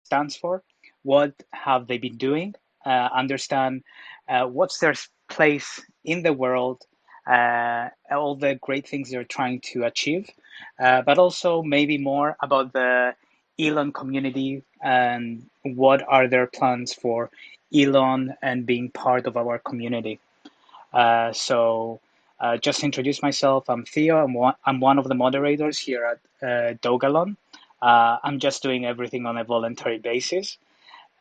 stands for, what have they been doing, understand what's their place in the world, all the great things they're trying to achieve, but also maybe more about the ELON community and what are their plans for ELON and being part of our community. Just to introduce myself, I'm Theo. I'm one of the moderators here at Dogelon. I'm just doing everything on a voluntary basis,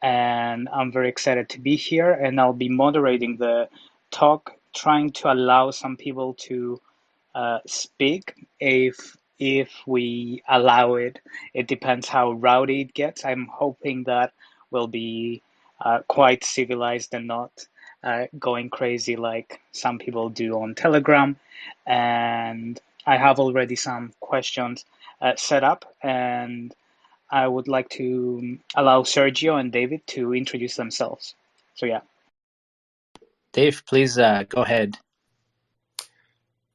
and I'm very excited to be here. And I'll be moderating the talk, trying to allow some people to speak if we allow it. It depends how rowdy it gets. I'm hoping that we'll be quite civilized and not going crazy like some people do on Telegram. And I have already some questions set up, and I would like to allow Sergio and David to introduce themselves. So yeah. Dave, please go ahead.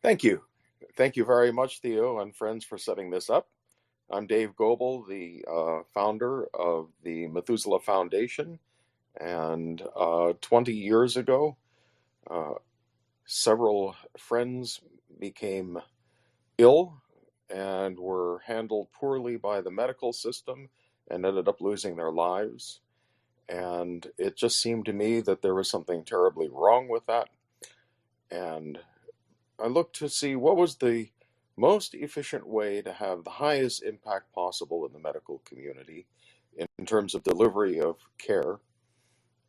Thank you. Thank you very much, Theo and friends, for setting this up. I'm Dave Gobel, the founder of the Methusaleh Foundation. And 20 years ago, several friends became ill and were handled poorly by the medical system and ended up losing their lives. And it just seemed to me that there was something terribly wrong with that. And I looked to see what was the most efficient way to have the highest impact possible in the medical community in terms of delivery of care.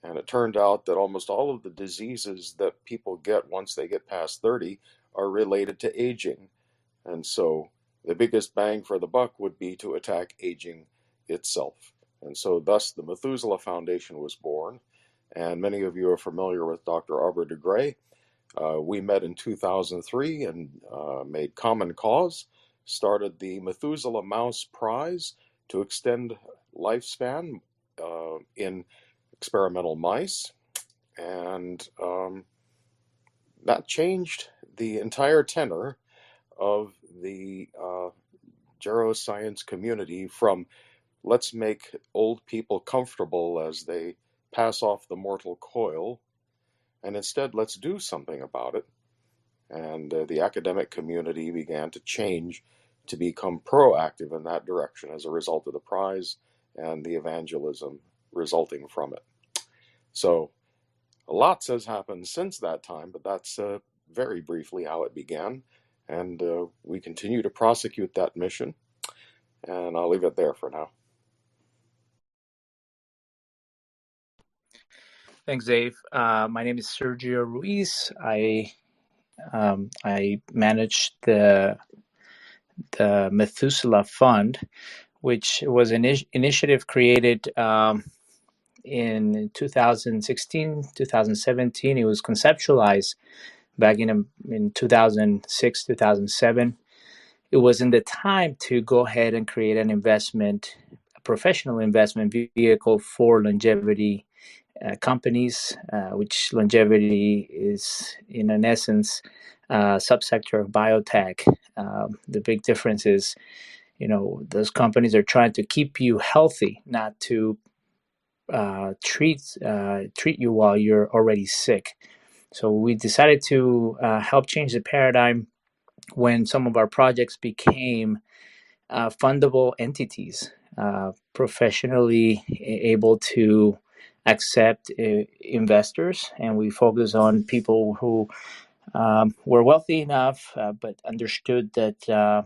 And it turned out that almost all of the diseases that people get once they get past 30 are related to aging. And so the biggest bang for the buck would be to attack aging itself. And so thus the Methuselah Foundation was born. And many of you are familiar with Dr. Aubrey de Grey. We met in 2003 and made common cause, started the Methuselah Mouse Prize to extend lifespan in experimental mice, and that changed the entire tenor of the geroscience community from let's make old people comfortable as they pass off the mortal coil, and instead let's do something about it. And the academic community began to change to become proactive in that direction as a result of the prize and the evangelism resulting from it. So a lot has happened since that time, but that's very briefly how it began. And we continue to prosecute that mission. And I'll leave it there for now. Thanks, Dave. My name is Sergio Ruiz. I manage the Methuselah Fund, which was an initiative created in 2016, 2017. It was conceptualized back in 2006, 2007. It was in the time to go ahead and create an investment, a professional investment vehicle for longevity companies, which longevity is, in an essence, subsector of biotech. The big difference is, those companies are trying to keep you healthy, not to treat you while you're already sick. So we decided to help change the paradigm when some of our projects became fundable entities, professionally able to accept investors, and we focus on people who were wealthy enough but understood that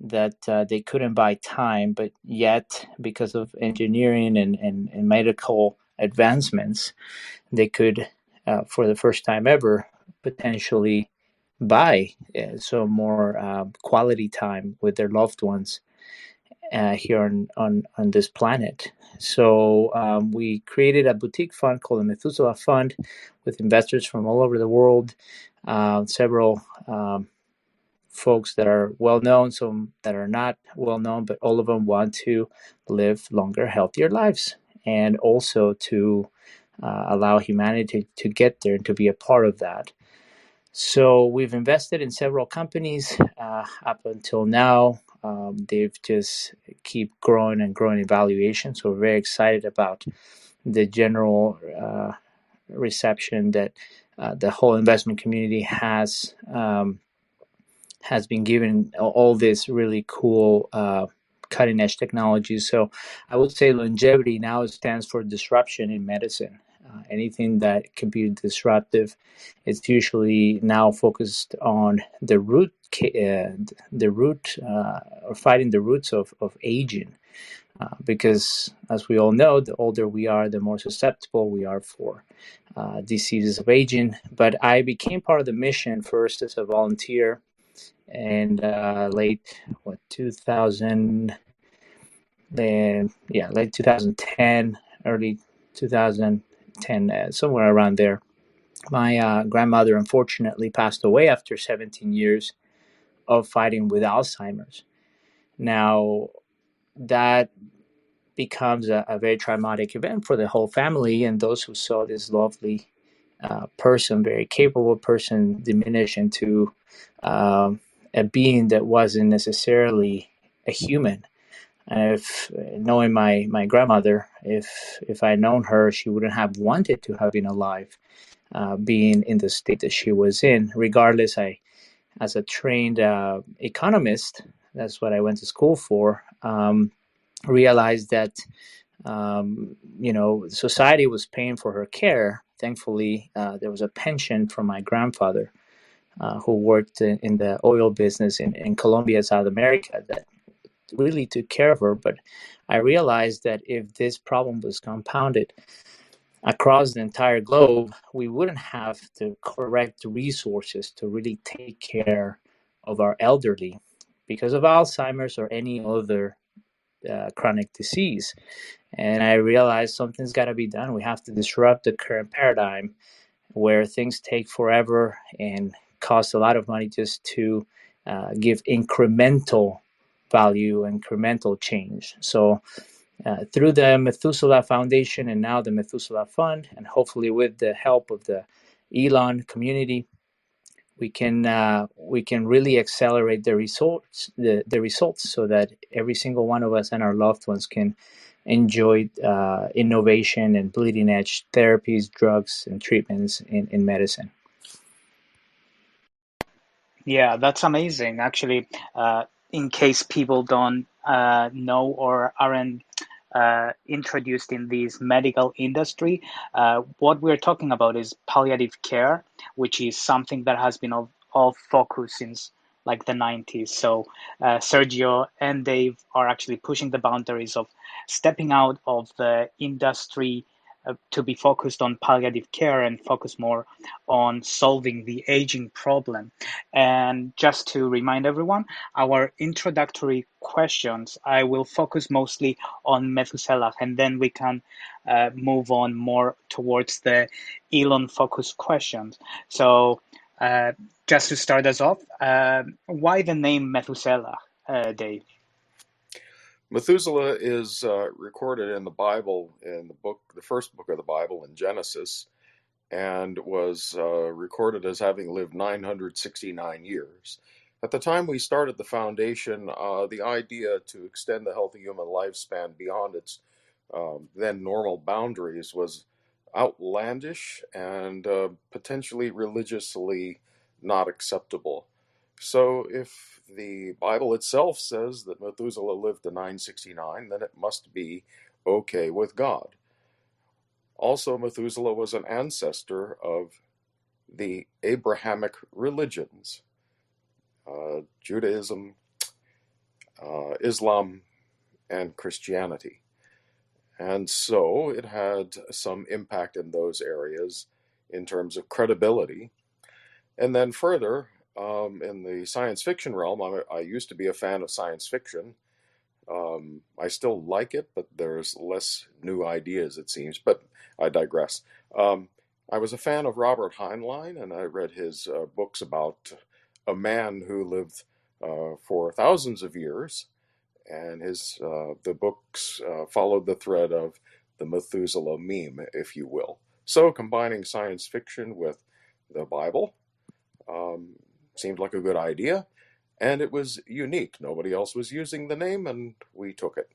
they couldn't buy time, but yet because of engineering and medical advancements, they could, for the first time ever, potentially buy some more quality time with their loved ones here on this planet. So we created a boutique fund called the Methuselah Fund with investors from all over the world, several folks that are well known, some that are not well known, but all of them want to live longer, healthier lives, and also to allow humanity to get there and to be a part of that. So we've invested in several companies up until now. they've just keep growing and growing in valuation. So we're very excited about the general reception that the whole investment community has been given all this really cool cutting edge technology. So I would say longevity now stands for disruption in medicine. Anything that can be disruptive, it's usually now focused on the root, or fighting the roots of aging. Because as we all know, the older we are, the more susceptible we are for diseases of aging. But I became part of the mission first as a volunteer, and late 2000, late 2010, early 2010, somewhere around there. My grandmother unfortunately passed away after 17 years of fighting with Alzheimer's. Now, that becomes a very traumatic event for the whole family, and those who saw this lovely person, very capable person, diminish into a being that wasn't necessarily a human. And if knowing my grandmother, if I'd known her, she wouldn't have wanted to have been alive, being in the state that she was in. Regardless, as a trained economist, that's what I went to school for, realized that society was paying for her care. Thankfully, there was a pension from my grandfather, who worked in the oil business in Colombia, South America, that really took care of her. But I realized that if this problem was compounded across the entire globe, we wouldn't have the correct resources to really take care of our elderly because of Alzheimer's or any other chronic disease. And I realized something's got to be done. We have to disrupt the current paradigm where things take forever and cost a lot of money just to give incremental value, incremental change. So through the Methusaleh Foundation and now the Methuselah Fund, and hopefully with the help of the ELON community, we can really accelerate the results, so that every single one of us and our loved ones can enjoy innovation and bleeding edge therapies, drugs, and treatments in medicine. Yeah, that's amazing. Actually, in case people don't know or aren't introduced in this medical industry, what we're talking about is palliative care, which is something that has been all focus since like the 90s. So Sergio and Dave are actually pushing the boundaries of stepping out of the industry to be focused on palliative care and focus more on solving the aging problem. And just to remind everyone, our introductory questions, I will focus mostly on Methuselah, and then we can move on more towards the Elon focused questions. So just to start us off, why the name Methuselah, Dave? Methuselah is recorded in the Bible, in the first book of the Bible, in Genesis, and was recorded as having lived 969 years. At the time we started the foundation, the idea to extend the healthy human lifespan beyond its then normal boundaries was outlandish and potentially religiously not acceptable. So if the Bible itself says that Methuselah lived to 969, then it must be okay with God. Also, Methuselah was an ancestor of the Abrahamic religions, Judaism, Islam, and Christianity. And so it had some impact in those areas in terms of credibility. And then further, in the science fiction realm, I used to be a fan of science fiction. I still like it, but there's less new ideas, it seems. But I digress. I was a fan of Robert Heinlein, and I read his books about a man who lived for thousands of years. And the books followed the thread of the Methuselah meme, if you will. So combining science fiction with the Bible seemed like a good idea. And it was unique. Nobody else was using the name, and we took it.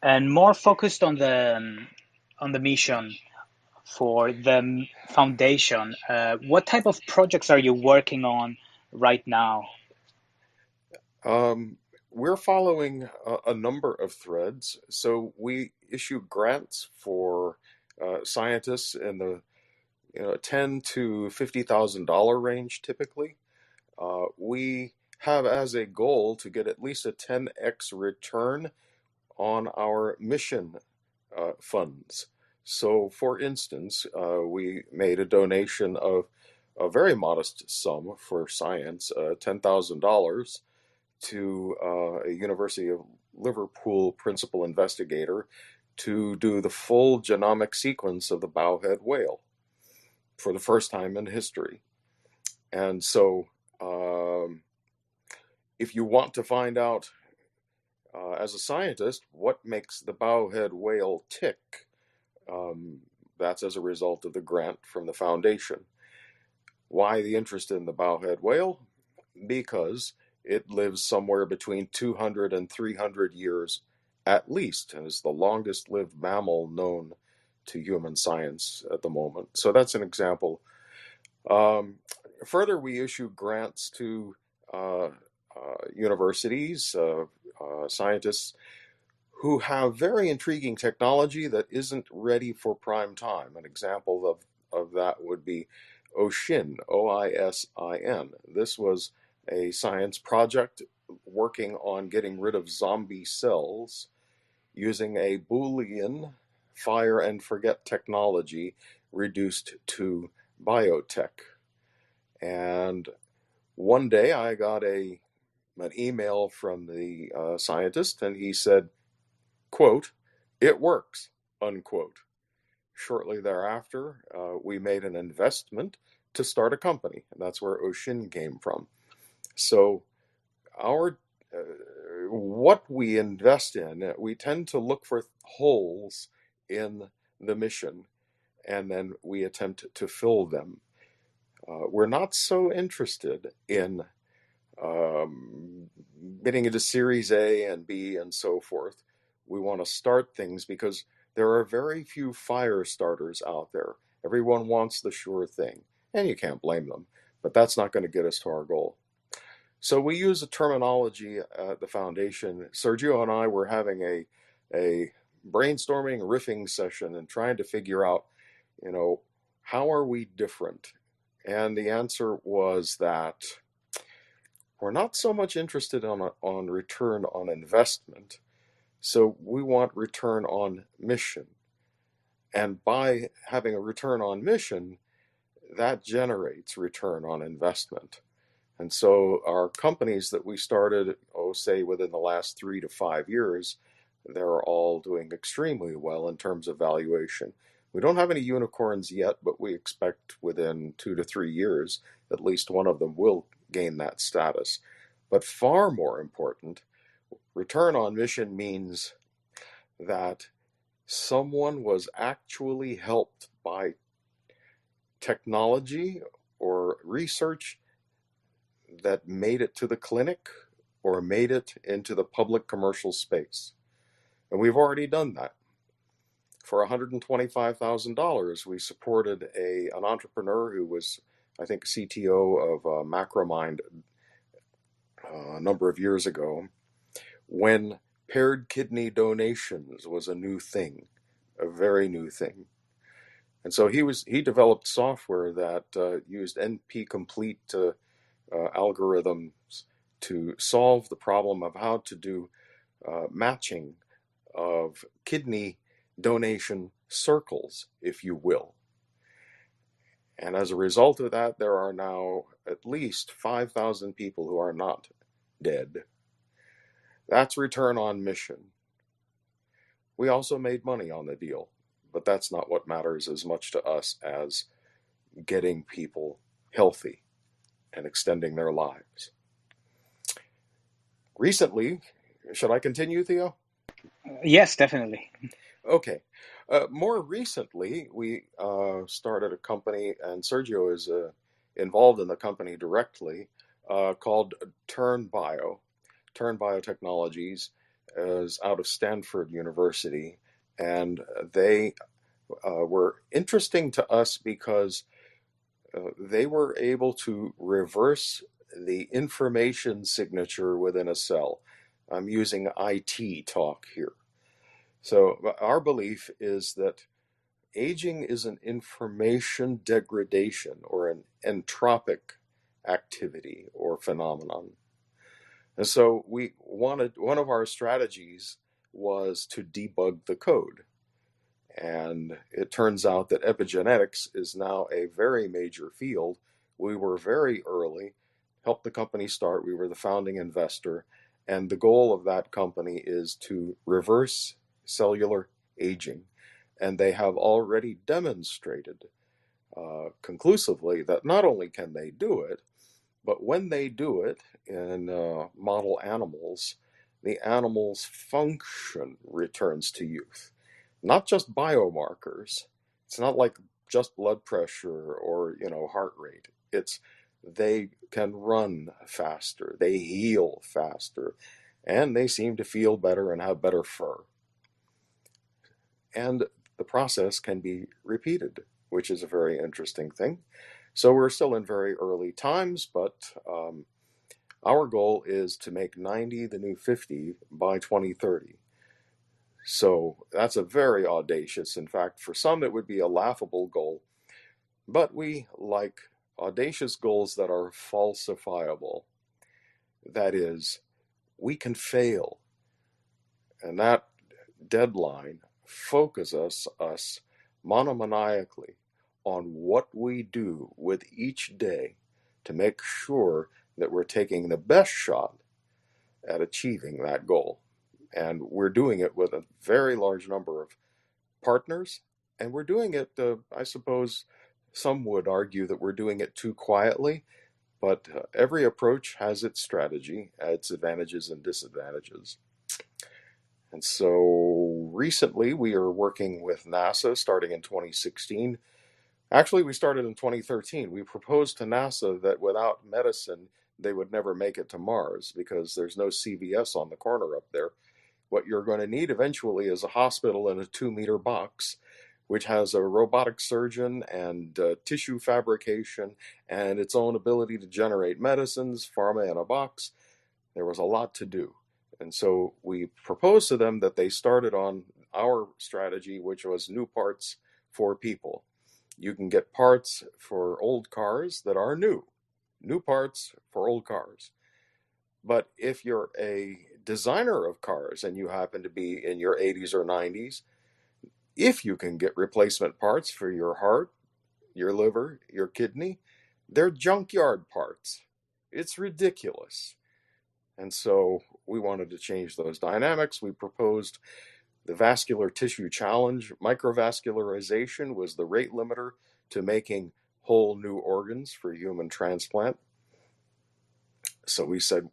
And more focused on the mission for the foundation. What type of projects are you working on right now? We're following a number of threads. So we issue grants for scientists in the $10 to $50,000 range typically. We have as a goal to get at least a 10x return on our mission funds. So, for instance, we made a donation of a very modest sum for science, $10,000, to a University of Liverpool principal investigator to do the full genomic sequence of the bowhead whale for the first time in history. And so, if you want to find out as a scientist what makes the bowhead whale tick, that's as a result of the grant from the foundation. Why the interest in the bowhead whale? Because it lives somewhere between 200 and 300 years at least, and is the longest lived mammal known to human science at the moment. So that's an example. Further, we issue grants to universities, scientists who have very intriguing technology that isn't ready for prime time. An example of that would be OISIN, OISIN. This was a science project working on getting rid of zombie cells using a Boolean fire and forget technology reduced to biotech. And one day I got an email from the scientist, and he said, quote, "It works," unquote. Shortly thereafter, we made an investment to start a company, and that's where OISIN came from. So our what we invest in, we tend to look for holes in the mission, and then we attempt to fill them. We're not so interested in getting into Series A and B and so forth. We want to start things because there are very few fire starters out there. Everyone wants the sure thing, and you can't blame them, but that's not going to get us to our goal. So we use a terminology at the foundation. Sergio and I were having a brainstorming, riffing session and trying to figure out, how are we different? And the answer was that we're not so much interested on return on investment. So we want return on mission. And by having a return on mission, that generates return on investment. And so our companies that we started, say within the last 3 to 5 years, they're all doing extremely well in terms of valuation. We don't have any unicorns yet, but we expect within 2 to 3 years, at least one of them will gain that status. But far more important, return on mission means that someone was actually helped by technology or research that made it to the clinic or made it into the public commercial space. And we've already done that. For $125,000, we supported an entrepreneur who was, I think, CTO of Macromind a number of years ago, when paired kidney donations was a new thing, a very new thing. And so he developed software that used NP-complete algorithms to solve the problem of how to do matching of kidney donation circles, if you will. And as a result of that, there are now at least 5,000 people who are not dead. That's return on mission. We also made money on the deal, but that's not what matters as much to us as getting people healthy and extending their lives. Recently, should I continue, Theo? Yes, definitely. Okay. More recently, we started a company, and Sergio involved in the company directly, called Turn Biotechnologies, is out of Stanford University, and they were interesting to us because they were able to reverse the information signature within a cell. I'm using IT talk here. So our belief is that aging is an information degradation or an entropic activity or phenomenon. And so one of our strategies was to debug the code. And it turns out that epigenetics is now a very major field. We were very early, helped the company start. We were the founding investor. And the goal of that company is to reverse cellular aging. And they have already demonstrated conclusively that not only can they do it, but when they do it in model animals, the animal's function returns to youth. Not just biomarkers. It's not like just blood pressure or, heart rate. It's they can run faster, they heal faster, and they seem to feel better and have better fur. And the process can be repeated, which is a very interesting thing. So we're still in very early times, but our goal is to make 90 the new 50 by 2030. So that's a very audacious, in fact, for some it would be a laughable goal, but we like audacious goals that are falsifiable. That is, we can fail. And that deadline focuses us monomaniacally on what we do with each day to make sure that we're taking the best shot at achieving that goal. And we're doing it with a very large number of partners. And we're doing it, I suppose some would argue that we're doing it too quietly, but every approach has its strategy, its advantages and disadvantages. And so recently we are working with NASA starting in 2016. Actually, we started in 2013. We proposed to NASA that without medicine, they would never make it to Mars because there's no CVS on the corner up there. What you're going to need eventually is a hospital in a 2-meter box, which has a robotic surgeon and tissue fabrication and its own ability to generate medicines, pharma in a box. There was a lot to do. And so we proposed to them that they started on our strategy, which was new parts for people. You can get parts for old cars that are new parts for old cars. But if you're a designer of cars and you happen to be in your 80s or 90s, if you can get replacement parts for your heart, your liver, your kidney, they're junkyard parts. It's ridiculous. And so we wanted to change those dynamics. We proposed the vascular tissue challenge. Microvascularization was the rate limiter to making whole new organs for human transplant. So we said,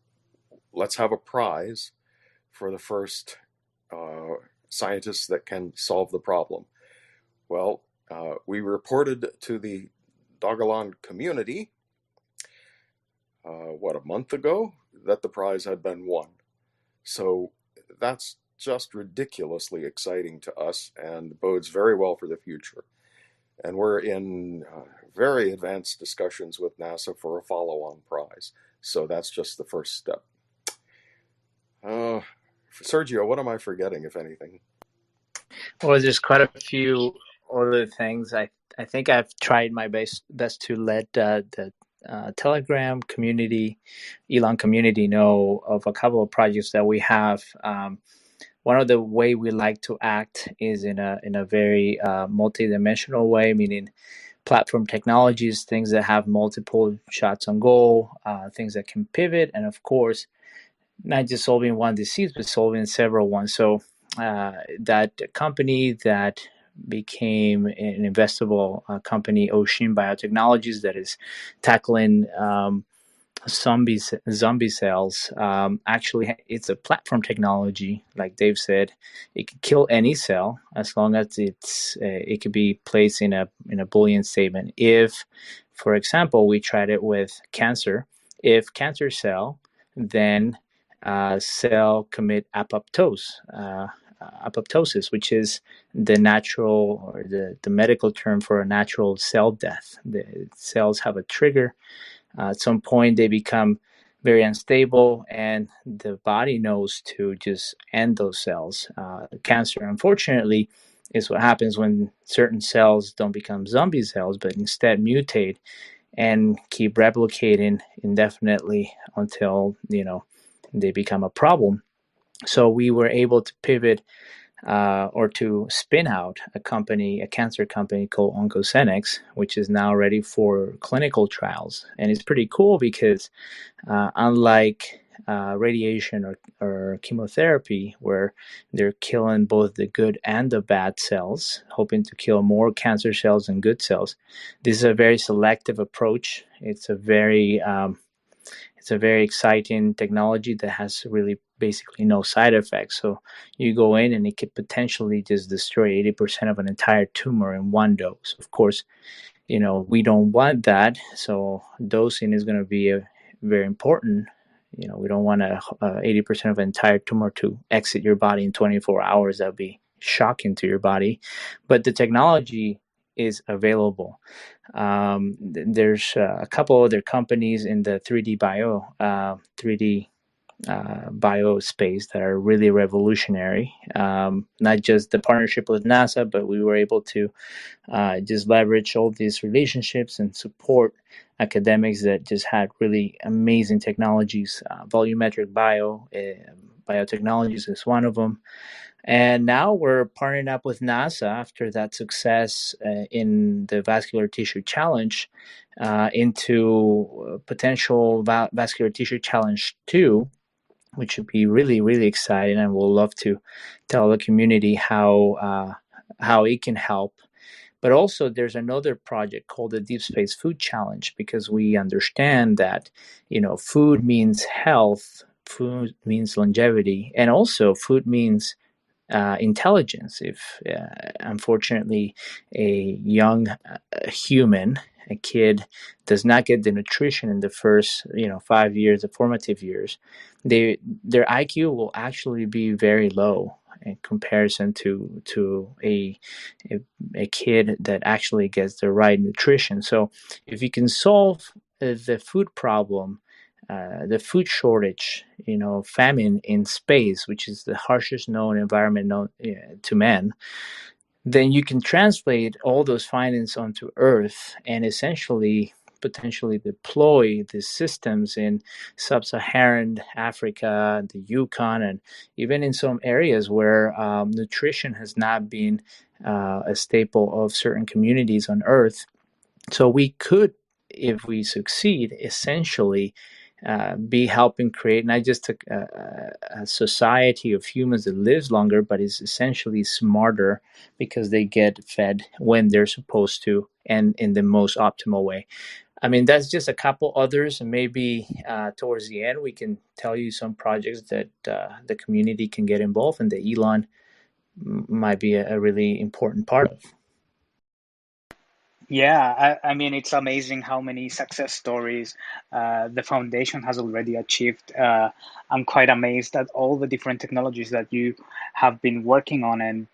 let's have a prize for the first scientists that can solve the problem. Well, we reported to the Dogelon community, a month ago, that the prize had been won. So that's just ridiculously exciting to us and bodes very well for the future. And we're in very advanced discussions with NASA for a follow-on prize. So that's just the first step. Sergio, what am I forgetting, if anything? Well, there's quite a few other things. I think I've tried my best to let the Telegram community, ELON community, know of a couple of projects that we have. One of the way we like to act is in a very multidimensional way, meaning platform technologies, things that have multiple shots on goal, things that can pivot, and of course, not just solving one disease, but solving several ones. So that company that became an investable company, Ocean Biotechnologies, that is tackling zombie cells. Actually, it's a platform technology, like Dave said. It can kill any cell as long as it could be placed in a Boolean statement. If, For example, we tried it with cancer. If cancer cell, then cell commit apoptosis, which is the natural or the medical term for a natural cell death. The cells have a trigger. At some point, they become very unstable, and the body knows to just end those cells. Cancer, unfortunately, is what happens when certain cells don't become zombie cells, but instead mutate and keep replicating indefinitely until they become a problem. So we were able to pivot or to spin out a cancer company called OncoCenex, which is now ready for clinical trials. And it's pretty cool because unlike radiation or chemotherapy, where they're killing both the good and the bad cells, hoping to kill more cancer cells than good cells, this is a very selective approach. It's a very exciting technology that has really basically no side effects. So you go in and it could potentially just destroy 80% of an entire tumor in one dose. Of course, we don't want that. So dosing is going to be very important. We don't want 80% of an entire tumor to exit your body in 24 hours. That would be shocking to your body. But the technology is available. There's a couple other companies in the 3D bio space that are really revolutionary. Not just the partnership with NASA, but we were able to just leverage all these relationships and support academics that just had really amazing technologies. Volumetric biotechnologies is one of them. And now we're partnering up with NASA after that success in the vascular tissue challenge into potential vascular tissue challenge 2, which would be really, really exciting. And we'll love to tell the community how it can help. But also there's another project called the Deep Space Food Challenge, because we understand that, food means health, food means longevity, and also food means intelligence. If unfortunately a young human, a kid, does not get the nutrition in the first 5 years, the formative years, their IQ will actually be very low in comparison to a kid that actually gets the right nutrition. So if you can solve the food problem, the food shortage, famine in space, which is the harshest known environment known to man, then you can translate all those findings onto Earth and essentially potentially deploy these systems in sub-Saharan Africa, the Yukon, and even in some areas where nutrition has not been a staple of certain communities on Earth. So we could, if we succeed, essentially be helping create not just a society of humans that lives longer, but is essentially smarter because they get fed when they're supposed to and in the most optimal way. I mean, that's just a couple others, and maybe towards the end we can tell you some projects that the community can get involved in, that ELON might be a really important part of. Yeah, I mean, it's amazing how many success stories the foundation has already achieved. I'm quite amazed at all the different technologies that you have been working on and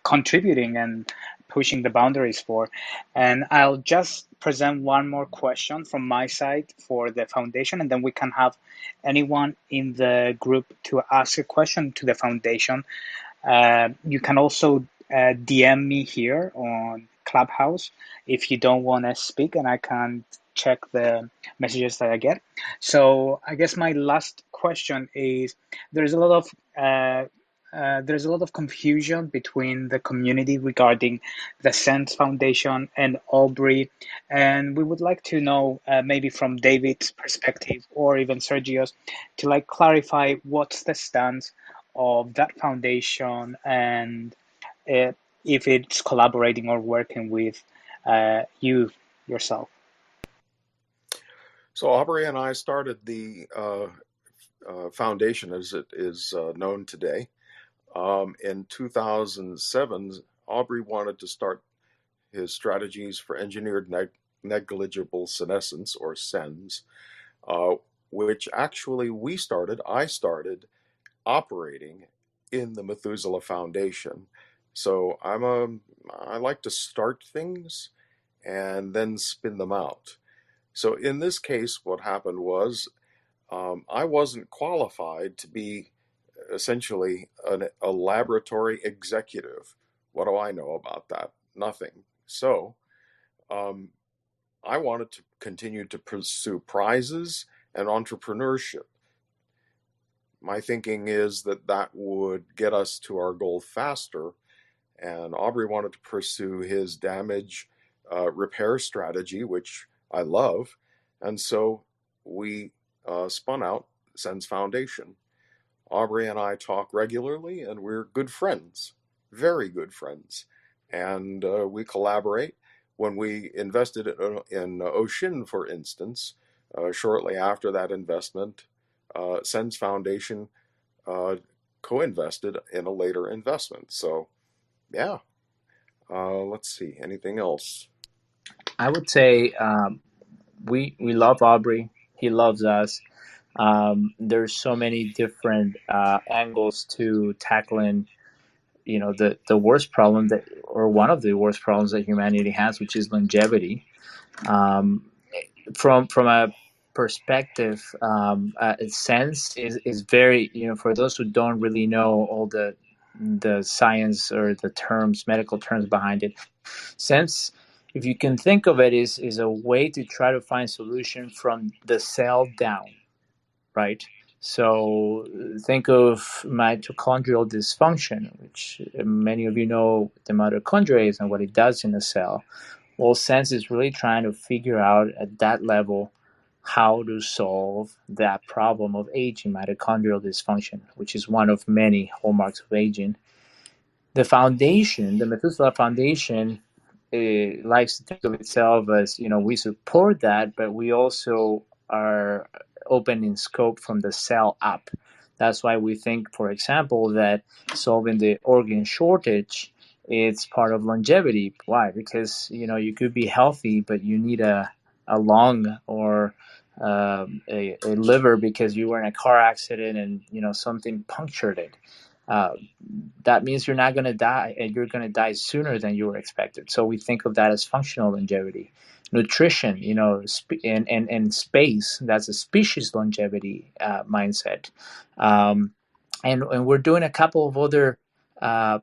contributing and pushing the boundaries for. And I'll just present one more question from my side for the foundation, and then we can have anyone in the group to ask a question to the foundation. You can also DM me here on Clubhouse if you don't want to speak, and I can check the messages that I get. So I guess my last question is: there's a lot of confusion between the community regarding the Sense Foundation and Aubrey, and we would like to know, maybe from David's perspective or even Sergio's, to clarify what's the stance of that foundation, and if it's collaborating or working with you yourself. So Aubrey and I started the foundation as it is known today. In 2007, Aubrey wanted to start his strategies for engineered negligible senescence, or SENS, which actually I started operating in the Methuselah Foundation. So I like to start things and then spin them out. So in this case, what happened was I wasn't qualified to be essentially a laboratory executive. What do I know about that? Nothing. So um, I wanted to continue to pursue prizes and entrepreneurship. My thinking is that that would get us to our goal faster. And Aubrey wanted to pursue his damage repair strategy, which I love. And so we spun out Sense Foundation. Aubrey and I talk regularly, and we're good friends, very good friends. And we collaborate. When we invested in Oshin, for instance, shortly after that investment, Sense Foundation co-invested in a later investment. So, yeah. Let's see. Anything else? I would say we love Aubrey. He loves us. There's so many different angles to tackling, the worst problem that, or one of the worst problems that humanity has, which is longevity. Um, from a perspective, sense is very, for those who don't really know all the science or the terms, medical terms behind it. Sense, if you can think of it, is a way to try to find solution from the cell down, right? So think of mitochondrial dysfunction, which many of you know the mitochondria is and what it does in a cell. Well, Sense is really trying to figure out at that level how to solve that problem of aging, mitochondrial dysfunction, which is one of many hallmarks of aging. The foundation, the Methuselah Foundation, likes to think of itself as, we support that, but we also are open in scope from the cell up. That's why we think, for example, that solving the organ shortage, it's part of longevity. Why? Because you could be healthy, but you need a lung or a liver because you were in a car accident and something punctured it. Uh, that means you're not going to die, and you're going to die sooner than you were expected. So we think of that as functional longevity. Nutrition, and space, that's a species longevity mindset. And we're doing a couple of other uh,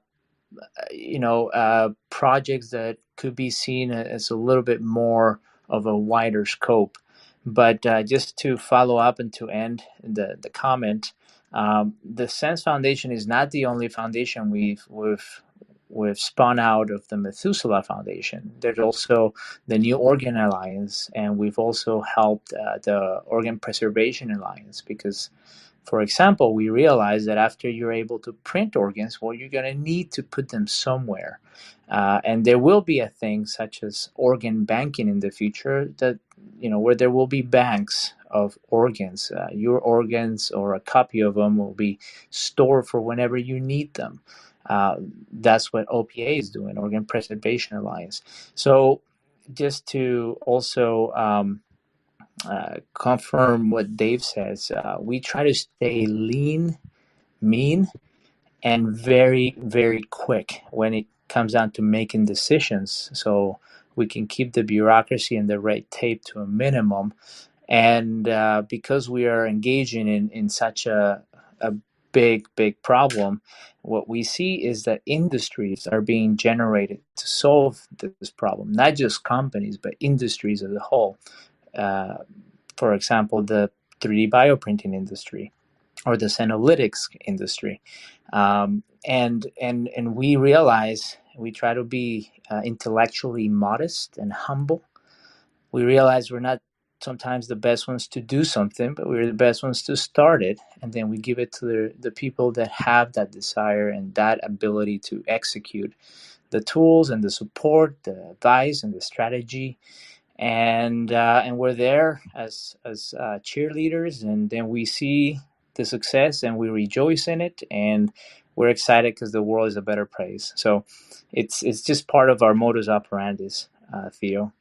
projects that could be seen as a little bit more of a wider scope. But just to follow up and to end the comment, the Sense Foundation is not the only foundation we've spun out of the Methuselah Foundation. There's also the New Organ Alliance, and we've also helped the Organ Preservation Alliance because, for example, we realize that after you're able to print organs, well, you're going to need to put them somewhere. And there will be a thing such as organ banking in the future that, where there will be banks of organs. Your organs or a copy of them will be stored for whenever you need them. That's what OPA is doing, Organ Preservation Alliance. So just to also confirm what Dave says, we try to stay lean, mean, and very, very quick when it comes down to making decisions. So we can keep the bureaucracy and the red tape to a minimum. And because we are engaging in such a big problem, what we see is that industries are being generated to solve this problem, not just companies, but industries as a whole. For example, the 3D bioprinting industry or the senolytics industry. And we realize, we try to be intellectually modest and humble. We realize we're not sometimes the best ones to do something, but we're the best ones to start it. And then we give it to the people that have that desire and that ability to execute the tools and the support, the advice and the strategy. And we're there as cheerleaders, and then we see the success and we rejoice in it, and we're excited because the world is a better place. So it's just part of our modus operandi, Theo.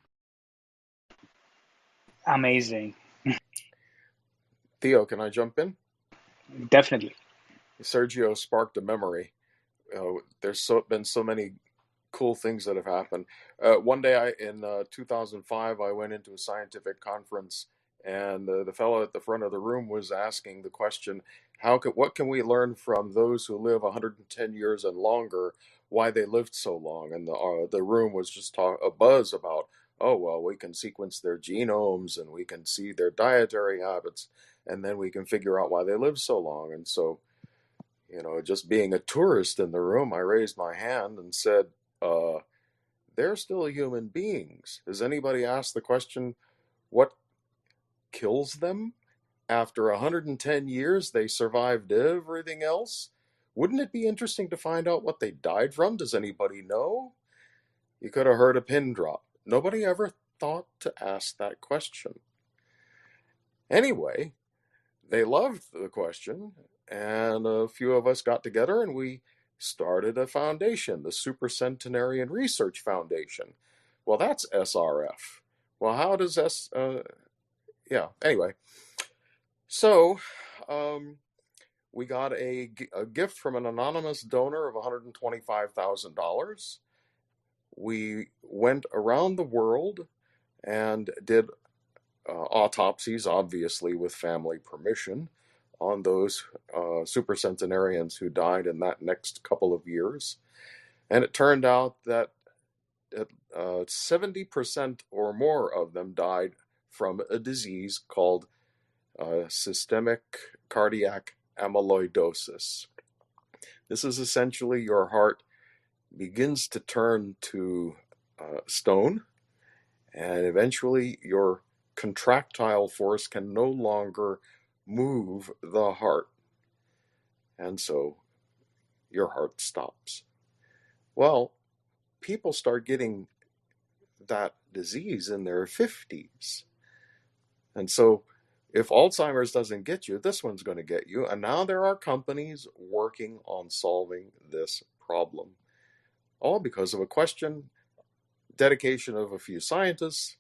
Amazing. Theo, can I jump in? Definitely. Sergio sparked a memory. There's been so many cool things that have happened. One day, in 2005, I went into a scientific conference, and the fellow at the front of the room was asking the question, what can we learn from those who live 110 years and longer, why they lived so long? And the room was just a buzz about, oh, well, we can sequence their genomes and we can see their dietary habits, and then we can figure out why they live so long. And so, just being a tourist in the room, I raised my hand and said, they're still human beings. Has anybody asked the question, what kills them? After 110 years, they survived everything else? Wouldn't it be interesting to find out what they died from? Does anybody know? You could have heard a pin drop. Nobody ever thought to ask that question. Anyway, they loved the question, and a few of us got together and we started a foundation, the Supercentenarian Research Foundation. Well, that's SRF. Well, how does anyway. So, we got a gift from an anonymous donor of $125,000. We went around the world and did autopsies, obviously with family permission, on those supercentenarians who died in that next couple of years. And it turned out that 70% or more of them died from a disease called systemic cardiac amyloidosis. This is essentially your heart begins to turn to stone, and eventually your contractile force can no longer move the heart, and so your heart stops. Well, people start getting that disease in their 50s, and so if Alzheimer's doesn't get you, this one's going to get you. And now there are companies working on solving this problem, all because of a question, dedication of a few scientists,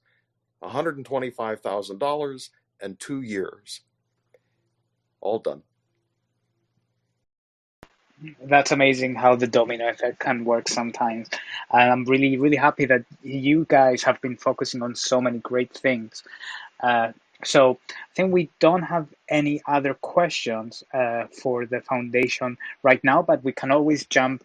$125,000, and 2 years. All done. That's amazing how the domino effect can work sometimes. And I'm really, really happy that you guys have been focusing on so many great things. So I think we don't have any other questions for the foundation right now, but we can always jump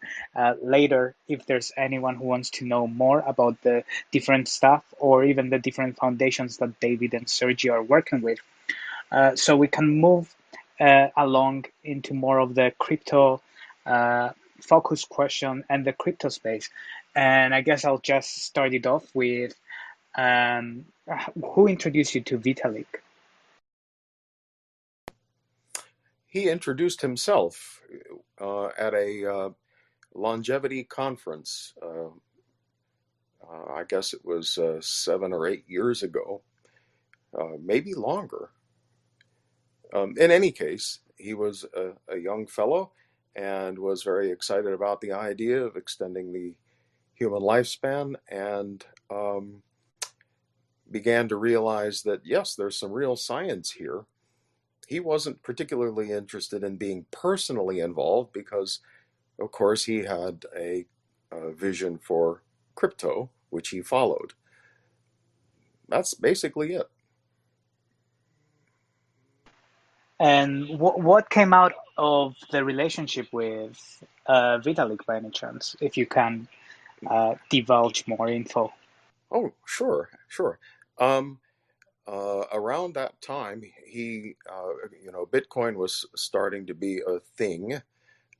later if there's anyone who wants to know more about the different stuff or even the different foundations that David and Sergio are working with. So we can move along into more of the crypto focus question and the crypto space. And I guess I'll just start it off with who introduced you to Vitalik? He introduced himself at a longevity conference. I guess it was 7 or 8 years ago, maybe longer. In any case, he was a young fellow and was very excited about the idea of extending the human lifespan, and began to realize that, yes, there's some real science here. He wasn't particularly interested in being personally involved because, of course, he had a vision for crypto, which he followed. That's basically it. And what came out of the relationship with Vitalik by any chance, if you can divulge more info? Oh, sure. Around that time, he, Bitcoin was starting to be a thing,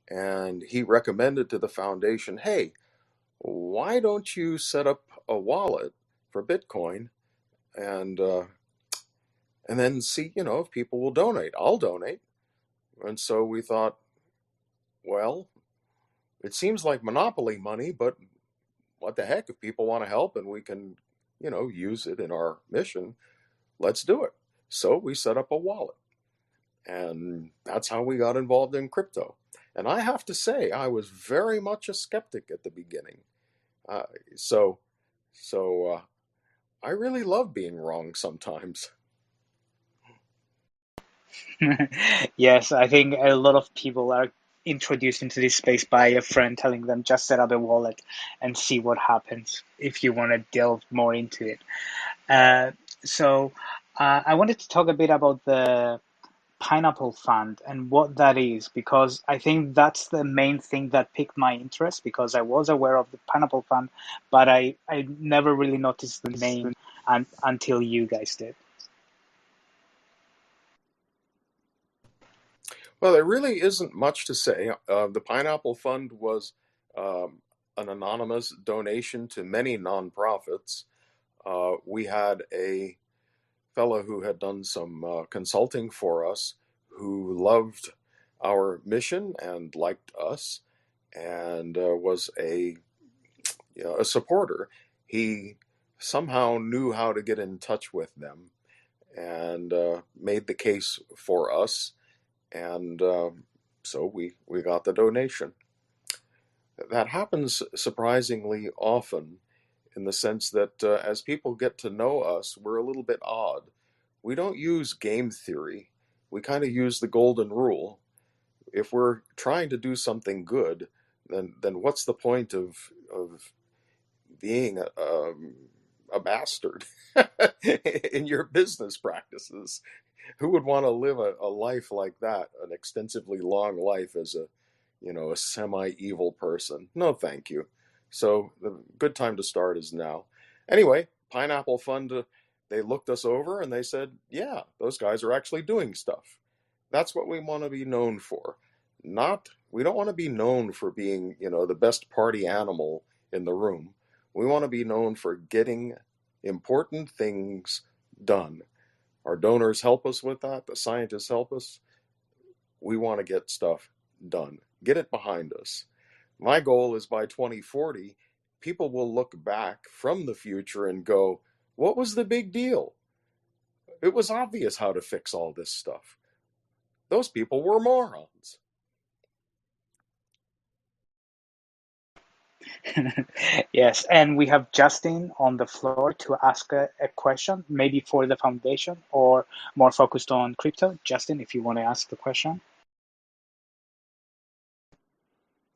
and he recommended to the foundation, hey, why don't you set up a wallet for Bitcoin and then see, if people will donate. I'll donate. And so we thought, well, it seems like monopoly money, but what the heck, if people want to help and we can, use it in our mission, let's do it. So we set up a wallet, and that's how we got involved in crypto. And I have to say, I was very much a skeptic at the beginning. So I really love being wrong sometimes. Yes, I think a lot of people are introduced into this space by a friend telling them just set up a wallet and see what happens if you want to delve more into it. Uh, so I wanted to talk a bit about the Pineapple Fund and what that is, because I think that's the main thing that piqued my interest, because I was aware of the Pineapple Fund, but I never really noticed the name until you guys did. Well, there really isn't much to say. The Pineapple Fund was an anonymous donation to many nonprofits. We had a fellow who had done some consulting for us who loved our mission and liked us and was a supporter. He somehow knew how to get in touch with them and made the case for us, and so we got the donation. That happens surprisingly often in the sense that as people get to know us, we're a little bit odd. We don't use game theory. We kind of use the golden rule. If we're trying to do something good, then what's the point of being a bastard in your business practices? Who would want to live a life like that, an extensively long life as a semi-evil person? No, thank you. So the good time to start is now. Anyway, Pineapple Fund, they looked us over and they said, yeah, those guys are actually doing stuff. That's what we want to be known for. We don't want to be known for being, the best party animal in the room. We want to be known for getting important things done. Our donors help us with that. The scientists help us. We want to get stuff done. Get it behind us. My goal is by 2040, people will look back from the future and go, what was the big deal? It was obvious how to fix all this stuff. Those people were morons. Yes, and we have Justin on the floor to ask a question, maybe for the foundation or more focused on crypto. Justin, if you want to ask the question.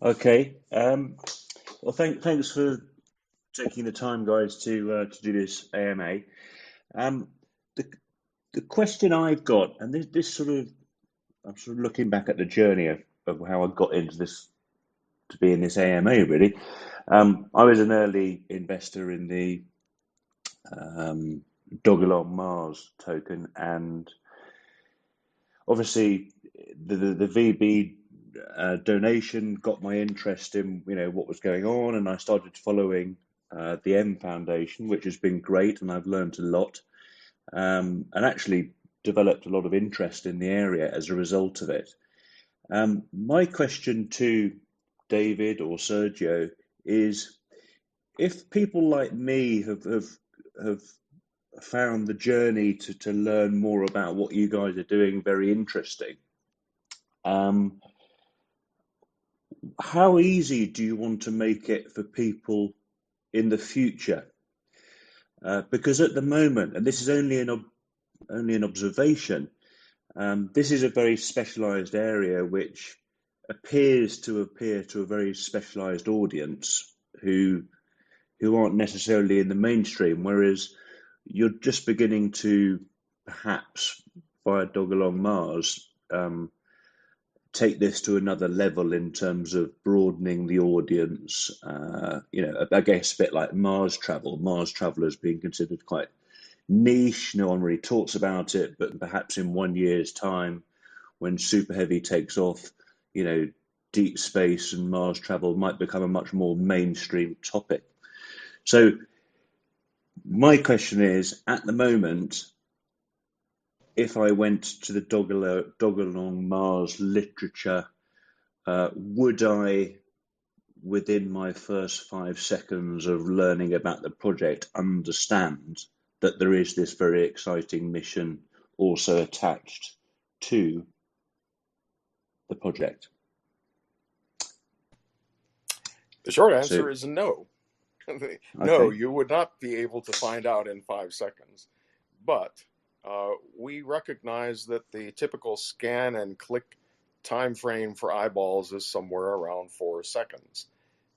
Okay. Well, thanks for taking the time, guys, to do this AMA. The the question I've got, and this sort of, I'm sort of looking back at the journey of how I got into this to be in this AMA. Really, I was an early investor in the Dogelon Mars token, and obviously the VB donation got my interest in what was going on, and I started following the M Foundation, which has been great, and I've learned a lot, and actually developed a lot of interest in the area as a result of it. My question to David or Sergio is, if people like me have found the journey to learn more about what you guys are doing very interesting, how easy do you want to make it for people in the future? Because at the moment, and this is only an observation, this is a very specialized area which appears to appeal to a very specialized audience who aren't necessarily in the mainstream, whereas you're just beginning to perhaps via Dogelon Mars take this to another level in terms of broadening the audience. I guess a bit like Mars travel. Mars travel has been considered quite niche. No one really talks about it, but perhaps in 1 year's time, when Super Heavy takes off, deep space and Mars travel might become a much more mainstream topic. So my question is, at the moment, if I went to the Dogelon Mars literature, would I, within my first 5 seconds of learning about the project, understand that there is this very exciting mission also attached to the project? The short answer is no. No, Okay. you would not be able to find out in 5 seconds. But we recognize that the typical scan and click time frame for eyeballs is somewhere around 4 seconds.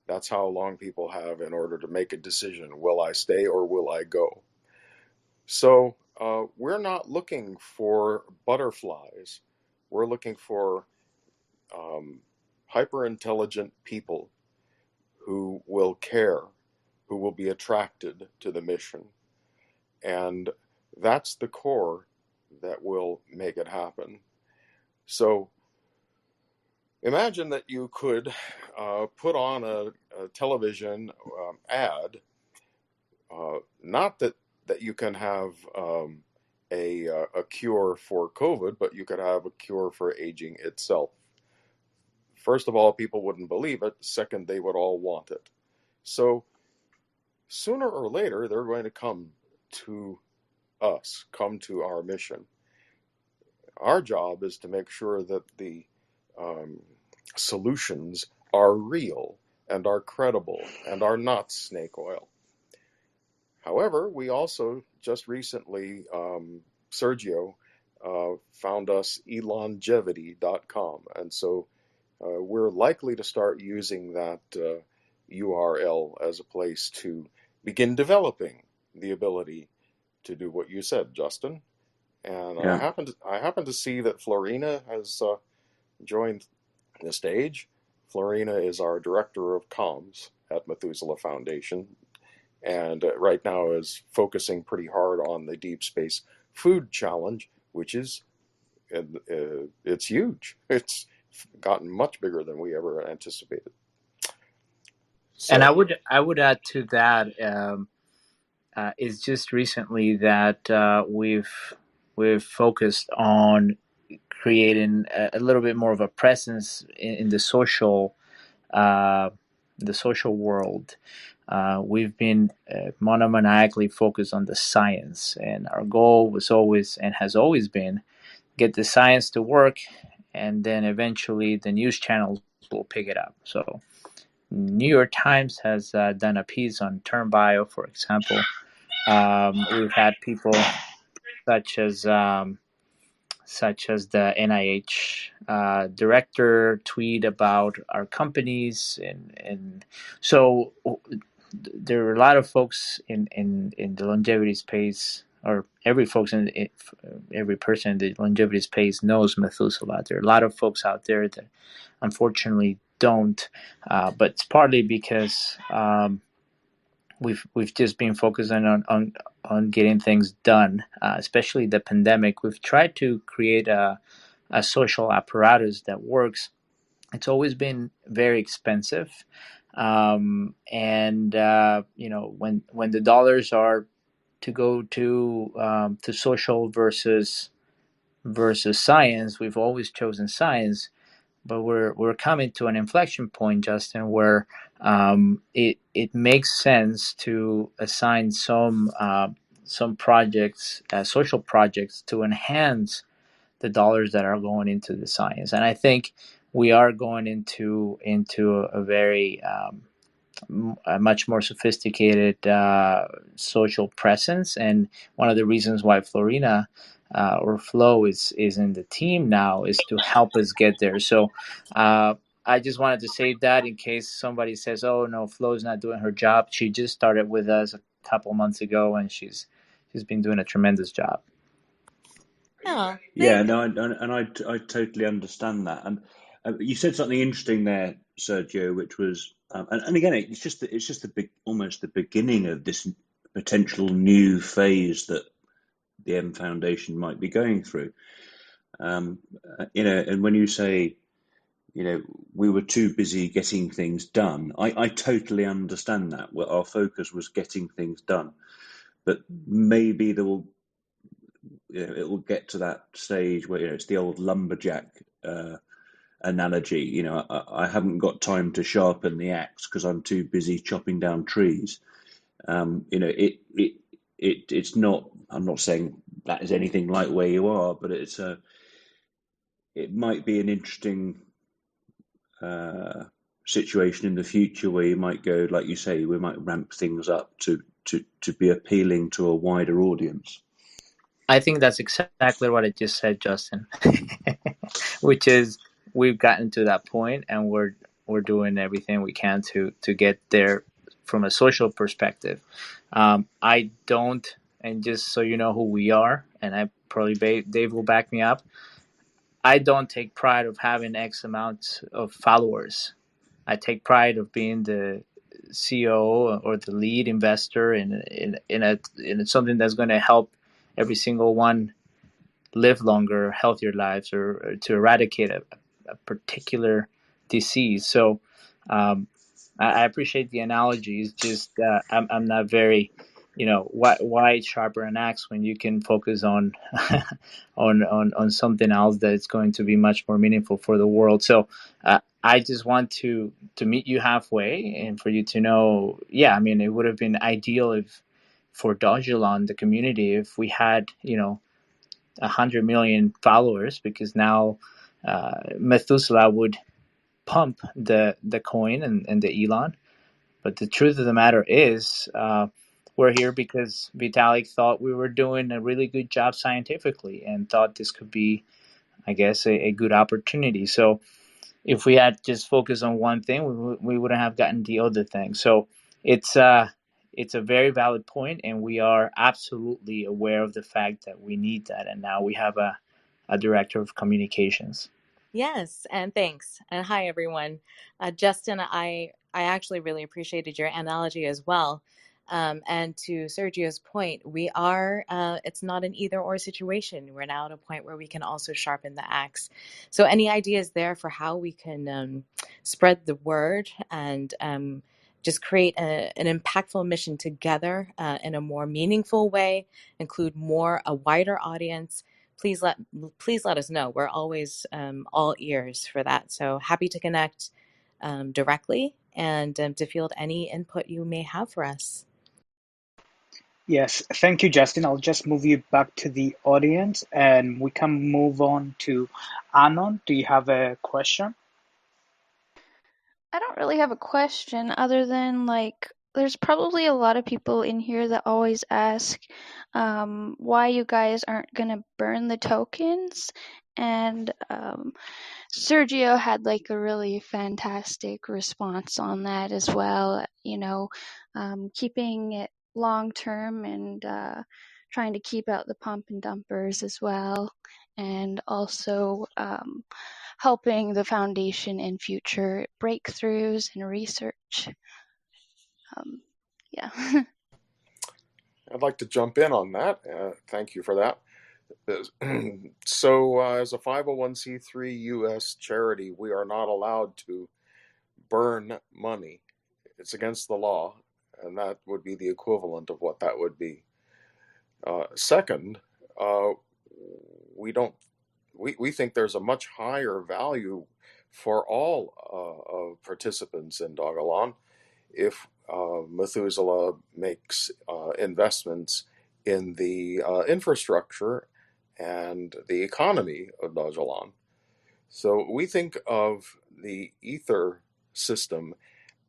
That's how long people have in order to make a decision. Will I stay or will I go? So we're not looking for butterflies. We're looking for hyper intelligent people who will care, who will be attracted to the mission. And that's the core that will make it happen. So imagine that you could put on a television ad, not that you can have a cure for COVID, but you could have a cure for aging itself. First of all, people wouldn't believe it. Second, they would all want it. So sooner or later, they're going to come to us, come to our mission. Our job is to make sure that the solutions are real and are credible and are not snake oil. However, we also just recently, Sergio found us elongevity.com. And so we're likely to start using that URL as a place to begin developing the ability to do what you said, Justin. And Yeah. I happen to see that Florina has joined the stage. Florina is our director of comms at Methusaleh Foundation, and right now is focusing pretty hard on the Deep Space Food Challenge, which is it's huge. It's gotten much bigger than we ever anticipated. So, And I would add to that is just recently that we've focused on creating a little bit more of a presence in the social world. We've been monomaniacally focused on the science, and our goal was always and has always been get the science to work, and then eventually the news channels will pick it up. So New York Times has done a piece on term bio, for example. We've had people such as the NIH director tweet about our companies, and so there are a lot of folks in the longevity space, or every person in the longevity space knows Methuselah. There are a lot of folks out there that unfortunately don't, but it's partly because we've just been focusing on getting things done, especially the pandemic. We've tried to create a social apparatus that works. It's always been very expensive, and when the dollars are to go to social versus science, we've always chosen science. But we're coming to an inflection point, Justin, where it makes sense to assign some projects, social projects, to enhance the dollars that are going into the science. And I think we are going into a very a much more sophisticated social presence. And one of the reasons why Florina or Flo is in the team now is to help us get there. So I just wanted to save that in case somebody says, "Oh no, Flo's not doing her job." She just started with us a couple months ago, and she's been doing a tremendous job. Oh, Yeah, no, and I totally understand that. And you said something interesting there, Sergio, which was, and again, it's just almost the beginning of this potential new phase that the M Foundation might be going through. And when you say, we were too busy getting things done, I totally understand that. Well, our focus was getting things done, but maybe it will get to that stage where it's the old lumberjack analogy. I haven't got time to sharpen the axe because I'm too busy chopping down trees. It's not. I'm not saying that is anything like where you are, but it might be an interesting situation in the future where you might go, like you say, we might ramp things up to be appealing to a wider audience? I think that's exactly what I just said, Justin. Which is, we've gotten to that point, and we're doing everything we can to get there from a social perspective. I don't, and just so you know who we are, and I probably Dave will back me up. I don't take pride of having X amount of followers. I take pride of being the CEO or the lead investor in something that's going to help every single one live longer, healthier lives, or to eradicate a particular disease. So I appreciate the analogy. It's just I'm not very, why sharpen an axe when you can focus on on something else that's going to be much more meaningful for the world. So I just want to meet you halfway, and for you to know, yeah, I mean, it would have been ideal if for Dogelon, the community, if we had 100 million followers, because now Methuselah would pump the coin and the Elon. But the truth of the matter is, we're here because Vitalik thought we were doing a really good job scientifically and thought this could be, I guess, a good opportunity. So if we had just focused on one thing, we wouldn't have gotten the other thing. So it's a very valid point, and we are absolutely aware of the fact that we need that. And now we have a director of communications. Yes, and thanks. And hi, everyone. Justin, I actually really appreciated your analogy as well. And to Sergio's point, we are, it's not an either or situation. We're now at a point where we can also sharpen the axe. So any ideas there for how we can spread the word and just create an impactful mission together in a more meaningful way, include a wider audience? Please let us know. We're always all ears for that. So happy to connect directly and to field any input you may have for us. Yes, thank you, Justin. I'll just move you back to the audience and we can move on to Anon. Do you have a question? I don't really have a question other than there's probably a lot of people in here that always ask why you guys aren't gonna burn the tokens, and Sergio had a really fantastic response on that as well. Keeping it long term and trying to keep out the pump and dumpers as well, and also helping the foundation in future breakthroughs and research. Yeah. I'd like to jump in on that. Thank you for that. So, as a 501c3 U.S. charity, we are not allowed to burn money. It's against the law, and that would be the equivalent of what that would be. Second, we think there's a much higher value for all participants in Dogelon if Methuselah makes investments in the infrastructure and the economy of Dogelon. So we think of the Ether system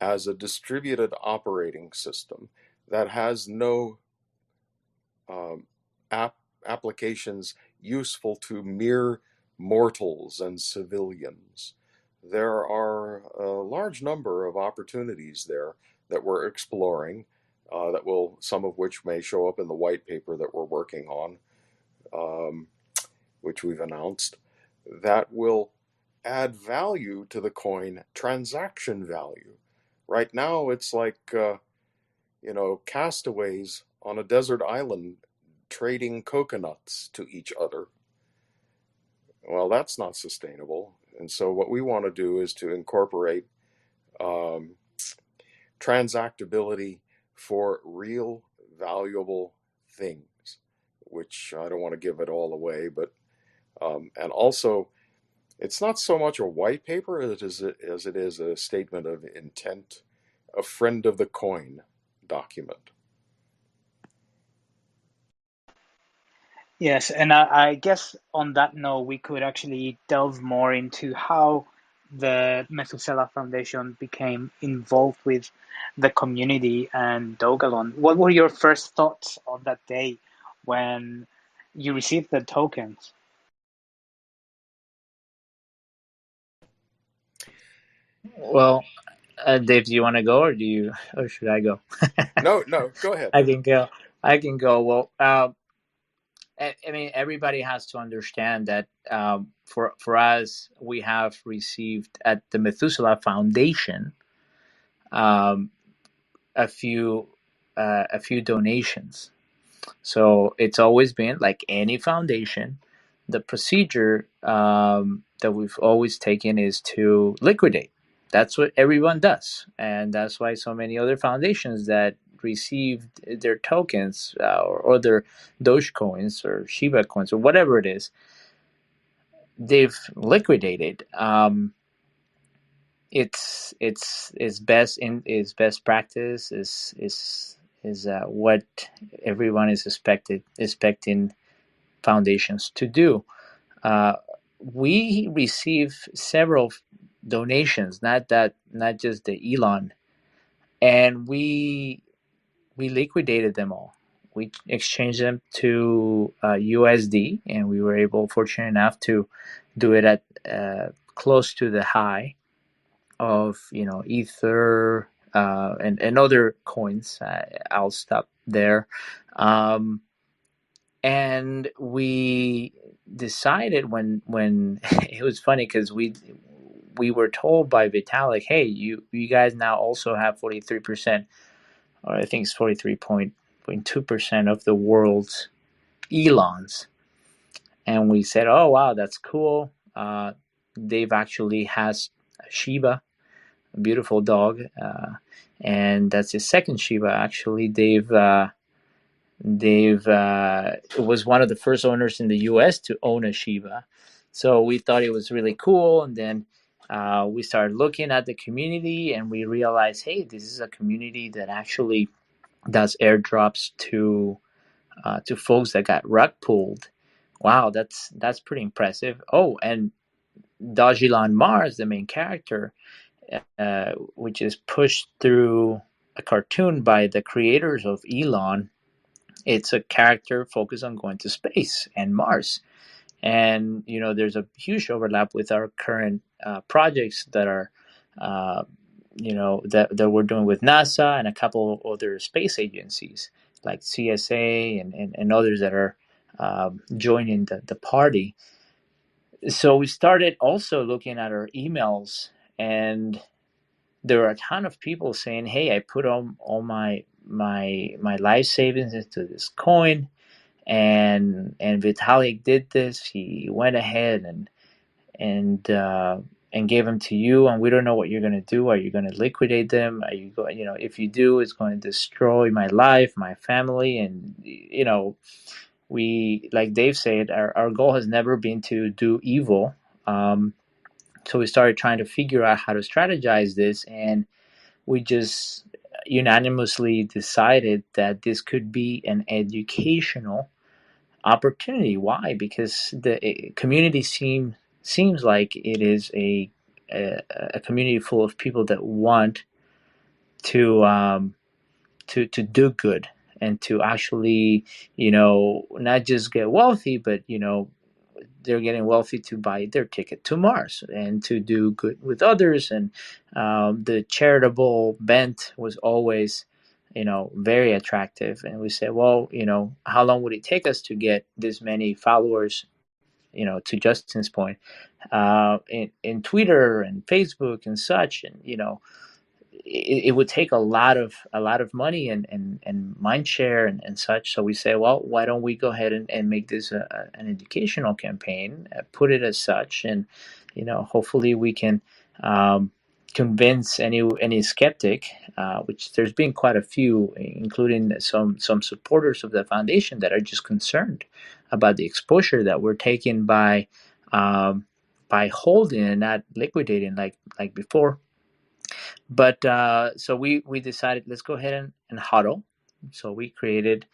as a distributed operating system that has no applications useful to mere mortals and civilians. There are a large number of opportunities there that we're exploring, some of which may show up in the white paper that we're working on, which we've announced, that will add value to the coin, transaction value. Right now, it's like, castaways on a desert island trading coconuts to each other. Well, that's not sustainable. And so what we want to do is to incorporate transactability for real valuable things, which I don't want to give it all away, but and also it's not so much a white paper as it is a statement of intent, a friend of the coin document. Yes, and I guess on that note, we could actually delve more into how the Methuselah Foundation became involved with the community and Dogelon. What were your first thoughts on that day when you received the tokens? Well, Dave, do you want to go, or should I go? No, go ahead. I can go. I can go. Well, I mean, everybody has to understand that for us, we have received at the Methuselah Foundation um, a few donations. So it's always been like any foundation. The procedure that we've always taken is to liquidate. That's what everyone does, and that's why so many other foundations that received their tokens or their Dogecoins or Shiba coins or whatever it is, they've liquidated. It's best practice is what everyone is expecting foundations to do. We receive several donations, not just the Elon, and we liquidated them all. We exchanged them to USD, and we were fortunate enough to do it at close to the high of Ether and other coins. I'll stop there. And we decided when it was funny because we were told by Vitalik, hey, you guys now also have 43%, or I think it's 43.2% of the world's Elons. And we said, oh wow, that's cool. Dave actually has a Shiba, a beautiful dog, and that's his second Shiba. Actually, Dave was one of the first owners in the U.S. to own a Shiba, so we thought it was really cool. And then we started looking at the community, and we realized, hey, this is a community that actually does airdrops to folks that got rug pulled. Wow, that's pretty impressive. Oh, and Dogelon Mars, the main character, which is pushed through a cartoon by the creators of Elon. It's a character focused on going to space and Mars. And, there's a huge overlap with our current projects that are, that we're doing with NASA and a couple of other space agencies like CSA and others that are joining the party. So we started also looking at our emails, and there are a ton of people saying, hey, I put all my life savings into this coin, and Vitalik did this. He went ahead and gave them to you, and we don't know what you're going to do. Are you going to liquidate them? Are you going, if you do, it's going to destroy my life, my family. And we, like Dave said, our goal has never been to do evil. So we started trying to figure out how to strategize this, and we just unanimously decided that this could be an educational opportunity. Why? Because the community seems like it is a community full of people that want to do good and to actually not just get wealthy, but they're getting wealthy to buy their ticket to Mars and to do good with others. And the charitable bent was always, very attractive. And we said, well, how long would it take us to get this many followers, to Justin's point, in Twitter and Facebook and such. And, it would take a lot of money and mind share and such. So we say, well, why don't we go ahead and make this an educational campaign, put it as such, and hopefully we can convince any skeptic, which there's been quite a few, including some supporters of the foundation that are just concerned about the exposure that we're taking by holding and not liquidating like before. But so we decided, let's go ahead and hodl. So we created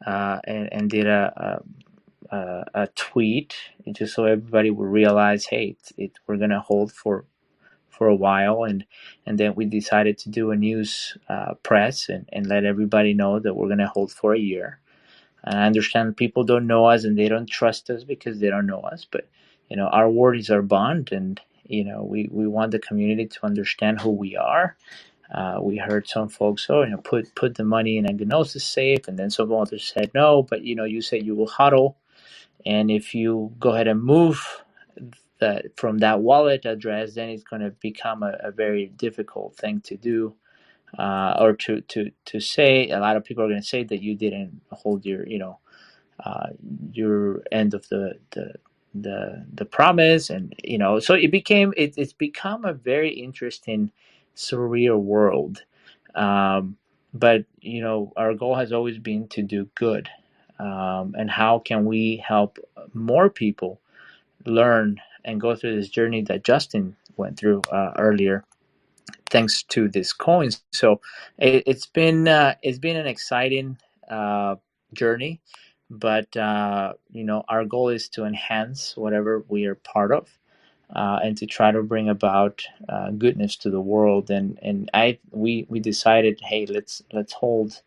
and did a tweet just so everybody would realize, hey, we're gonna hold for for a while, and then we decided to do a news press and let everybody know that we're going to hold for a year. And I understand people don't know us and they don't trust us because they don't know us, but our word is our bond, and we want the community to understand who we are. We heard some folks, put the money in a Gnosis safe, and then some others said no, but you said you will hodl, and if you go ahead and move from that wallet address, then it's going to become a very difficult thing to do, or to say. A lot of people are going to say that you didn't hold your end of the promise, and so it's become a very interesting, surreal world. But our goal has always been to do good, and how can we help more people learn and go through this journey that Justin went through earlier, thanks to these coins. So it's been an exciting journey, but our goal is to enhance whatever we are part of, and to try to bring about goodness to the world. And we decided, hey, let's hold.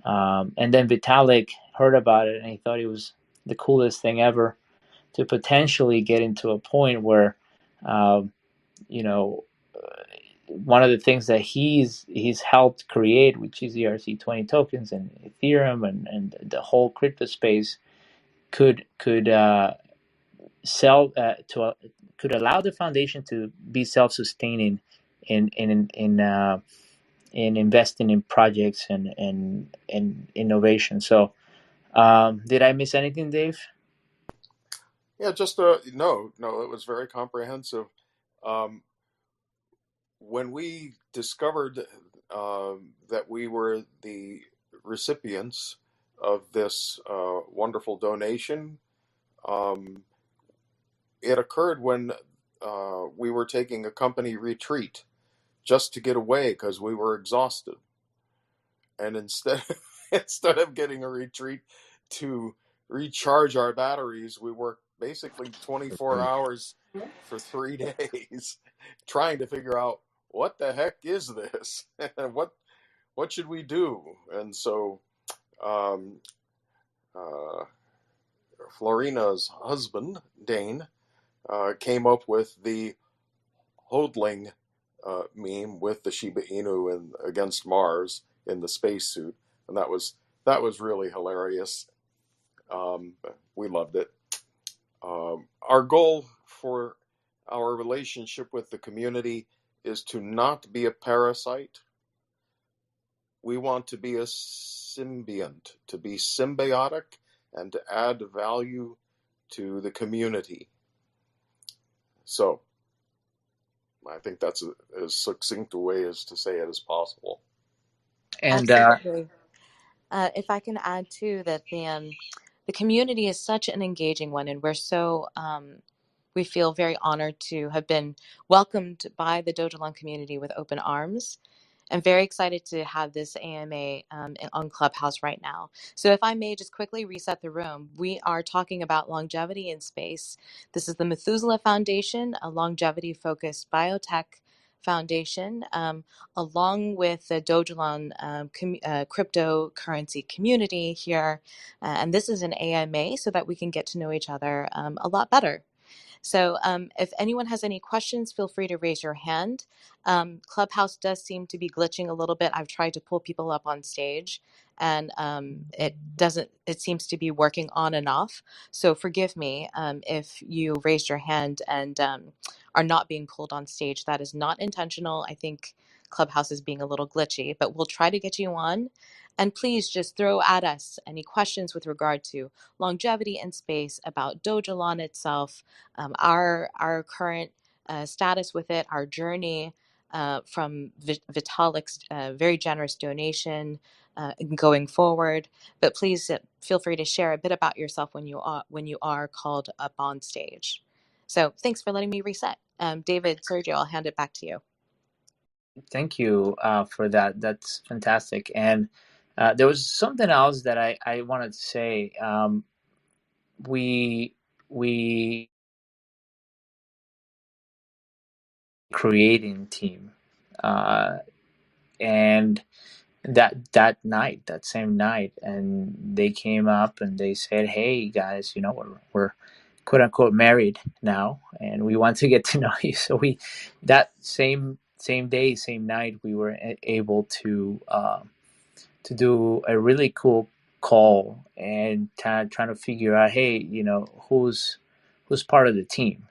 And then Vitalik heard about it and he thought it was the coolest thing ever, to potentially get into a point where, you know, one of the things that he's helped create, which is ERC20 tokens and Ethereum and the whole crypto space, could sell could allow the foundation to be self-sustaining in investing in projects and innovation. So, did I miss anything, Dave? Yeah, just no, it was very comprehensive. When we discovered that we were the recipients of this wonderful donation, it occurred when we were taking a company retreat just to get away because we were exhausted. And instead of getting a retreat to recharge our batteries, we worked basically 24 hours for 3 days trying to figure out what the heck is this? what should we do? And so Florina's husband, Dane, came up with the hodling meme with the Shiba Inu and against Mars in the spacesuit, and that was really hilarious. We loved it. Our goal for our relationship with the community is to not be a parasite. We want to be a symbiont, to be symbiotic, and to add value to the community. So, I think that's as succinct a way as to say it as possible. And Absolutely. If I can add too, that the community is such an engaging one, and we're so we feel very honored to have been welcomed by the Dogelon community with open arms. I'm very excited to have this AMA on Clubhouse right now. So if I may just quickly reset the room, we are talking about longevity in space. This is the Methuselah Foundation, a longevity-focused biotech foundation, along with the Dogelon cryptocurrency community here. And this is an AMA so that we can get to know each other a lot better. So if anyone has any questions, feel free to raise your hand. Clubhouse does seem to be glitching a little bit. I've tried to pull people up on stage and it seems to be working on and off. So forgive me if you raised your hand and are not being pulled on stage. That is not intentional. I think Clubhouse is being a little glitchy, but we'll try to get you on. And please just throw at us any questions with regard to longevity in space, about Dogelon itself, our current status with it, our journey from Vitalik's very generous donation going forward. But please feel free to share a bit about yourself when you are called up on stage. So thanks for letting me reset. David, Sergio, I'll hand it back to you. Thank you for that. That's fantastic. And there was something else that I wanted to say. We creating team. And that same night, and they came up and they said, "Hey guys, we're quote unquote married now, and we want to get to know you." So we that same day, same night, we were able to do a really cool call and trying to figure out, hey, who's part of the team.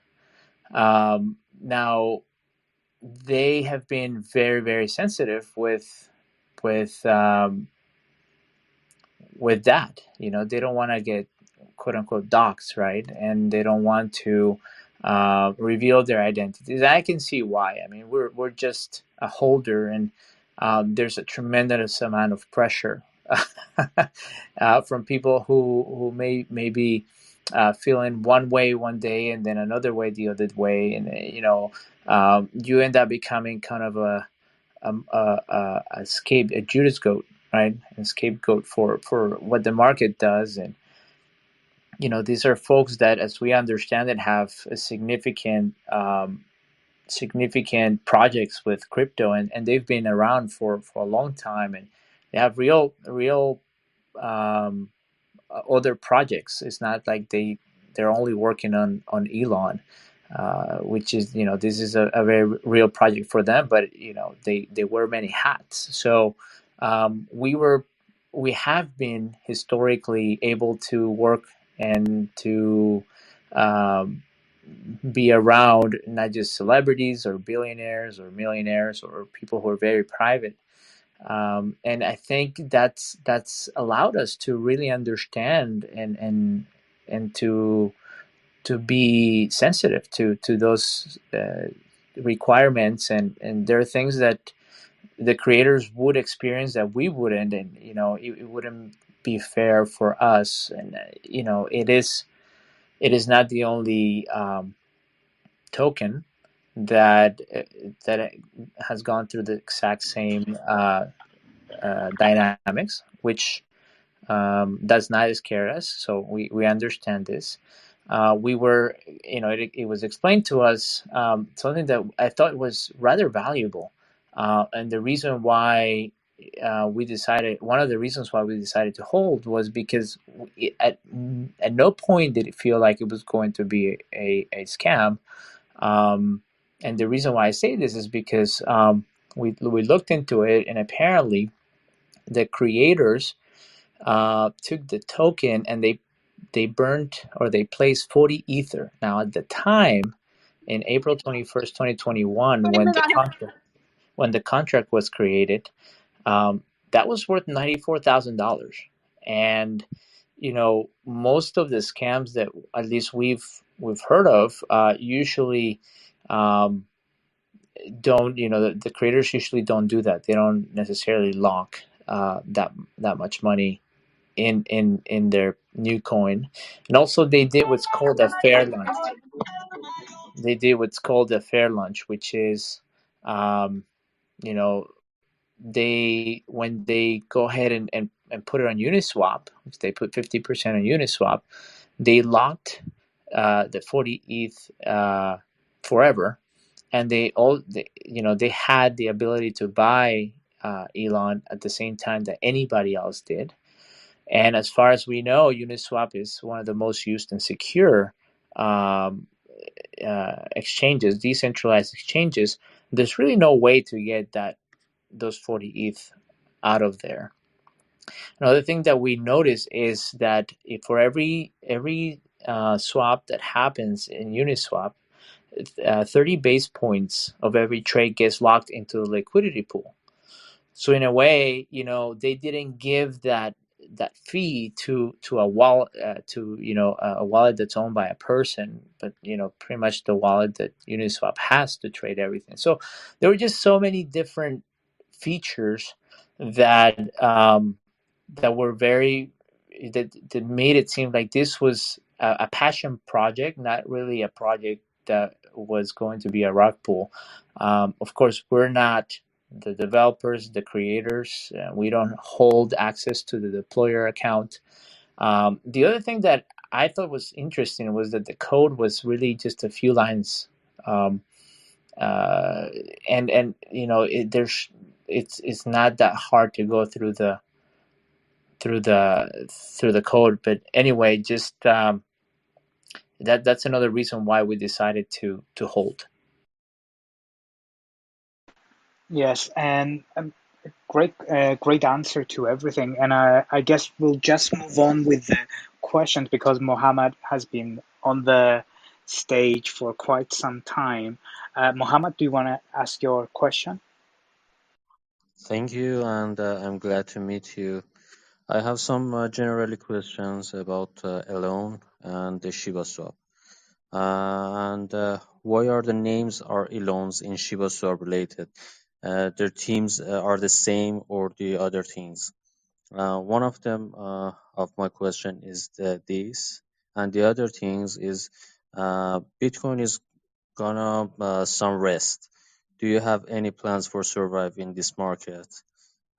Now they have been very, very sensitive with that. They don't want to get quote unquote doxxed, right? And they don't want to reveal their identities. I can see why. I mean, we're just a holder, and there's a tremendous amount of pressure from people who may be feeling one way one day and then another way the other way, and you end up becoming kind of a Judas goat, right? A scapegoat for what the market does. And these are folks that, as we understand it, have a significant projects with crypto, and they've been around for a long time, and they have real other projects. It's not like they're only working on ELON, which is, this is a very real project for them, but they wear many hats. So we have been historically able to work and to be around not just celebrities or billionaires or millionaires or people who are very private. And I think that's allowed us to really understand and to be sensitive to those requirements, and there are things that the creators would experience that we wouldn't, and it wouldn't be fair for us. And it is not the only token that has gone through the exact same dynamics, which does not scare us. So we understand this. We were, it was explained to us, something that I thought was rather valuable, and the reason why one of the reasons why we decided to hold was because at no point did it feel like it was going to be a scam. And the reason why I say this is because we looked into it, and apparently the creators took the token and they burnt, or they placed 40 ether. Now, at the time, in April 21st, 2021, when the contract was created, that was worth $94,000. And most of the scams that at least we've heard of usually don't, the creators usually don't do that. They don't necessarily lock that much money in their new coin. And also they did what's called a fair lunch. Which is when they go ahead and put it on Uniswap, if they put 50% on Uniswap, they locked the 40 ETH forever, and they had the ability to buy ELON at the same time that anybody else did. And as far as we know, Uniswap is one of the most used and secure exchanges, decentralized exchanges. There's really no way to get those 40 ETH out of there. Another thing that we notice is that for every swap that happens in Uniswap, 30 base points of every trade gets locked into the liquidity pool. So in a way, they didn't give that fee to a wallet, a wallet that's owned by a person, but pretty much the wallet that Uniswap has to trade everything. So there were just so many different features that were that made it seem like this was a passion project, not really a project that was going to be a rug pull. Of course, we're not the developers, the creators. We don't hold access to the deployer account. The other thing that I thought was interesting was that the code was really just a few lines And it's not that hard to go through the code. But anyway, just that's another reason why we decided to hold. Yes, and great answer to everything. And I guess we'll just move on with the questions because Mohammed has been on the stage for quite some time. Mohammed, do you want to ask your question? Thank you, and I'm glad to meet you. I have some general questions about ELON and the Shiba Swap. And why are the names are ELONs in Shiba Swap related? Their teams are the same or the other things? One of them of my question is this, and the other things is Bitcoin is gonna some rest. Do you have any plans for survive in this market?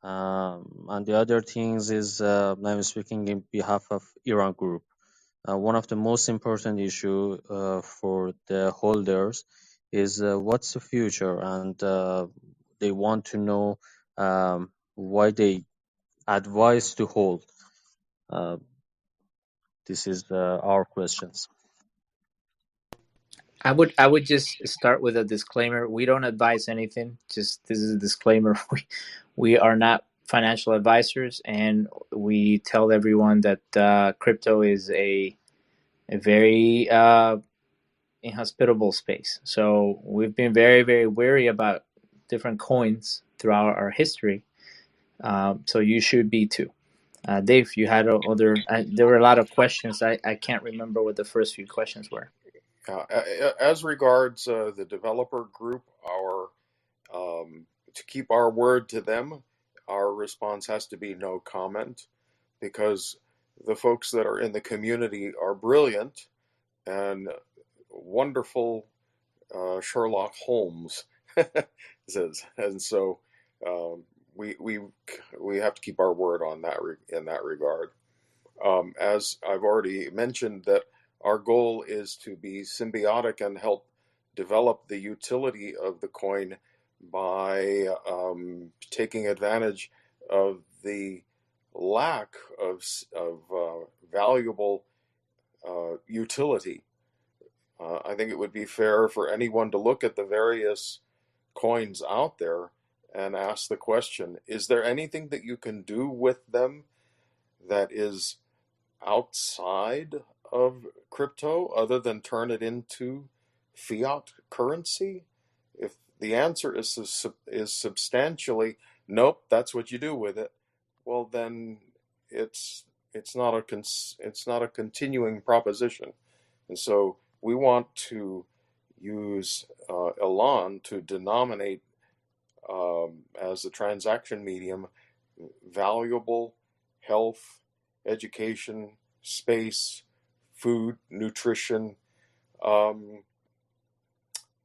And the other things is I'm speaking in behalf of Iran Group. One of the most important issue for the holders is what's the future, and they want to know why they advise to hold. Uh, this is our questions. I would just start with a disclaimer. We don't advise anything. Just this is a disclaimer. We are not financial advisors, and we tell everyone that crypto is a very inhospitable space. So we've been very, very wary about different coins throughout our history. So you should be too. Dave, you had there were a lot of questions. I can't remember what the first few questions were. As regards the developer group, to keep our word to them, our response has to be no comment, because the folks that are in the community are brilliant and wonderful Sherlock Holmes, and so we have to keep our word on that in that regard. As I've already mentioned, that our goal is to be symbiotic and help develop the utility of the coin by taking advantage of the lack of valuable utility. I think it would be fair for anyone to look at the various coins out there and ask the question, is there anything that you can do with them that is outside of crypto other than turn it into fiat currency? If the answer is substantially nope, that's what you do with it, well then it's not a continuing proposition. And so we want to use ELON to denominate as the transaction medium valuable health, education, space, food, nutrition,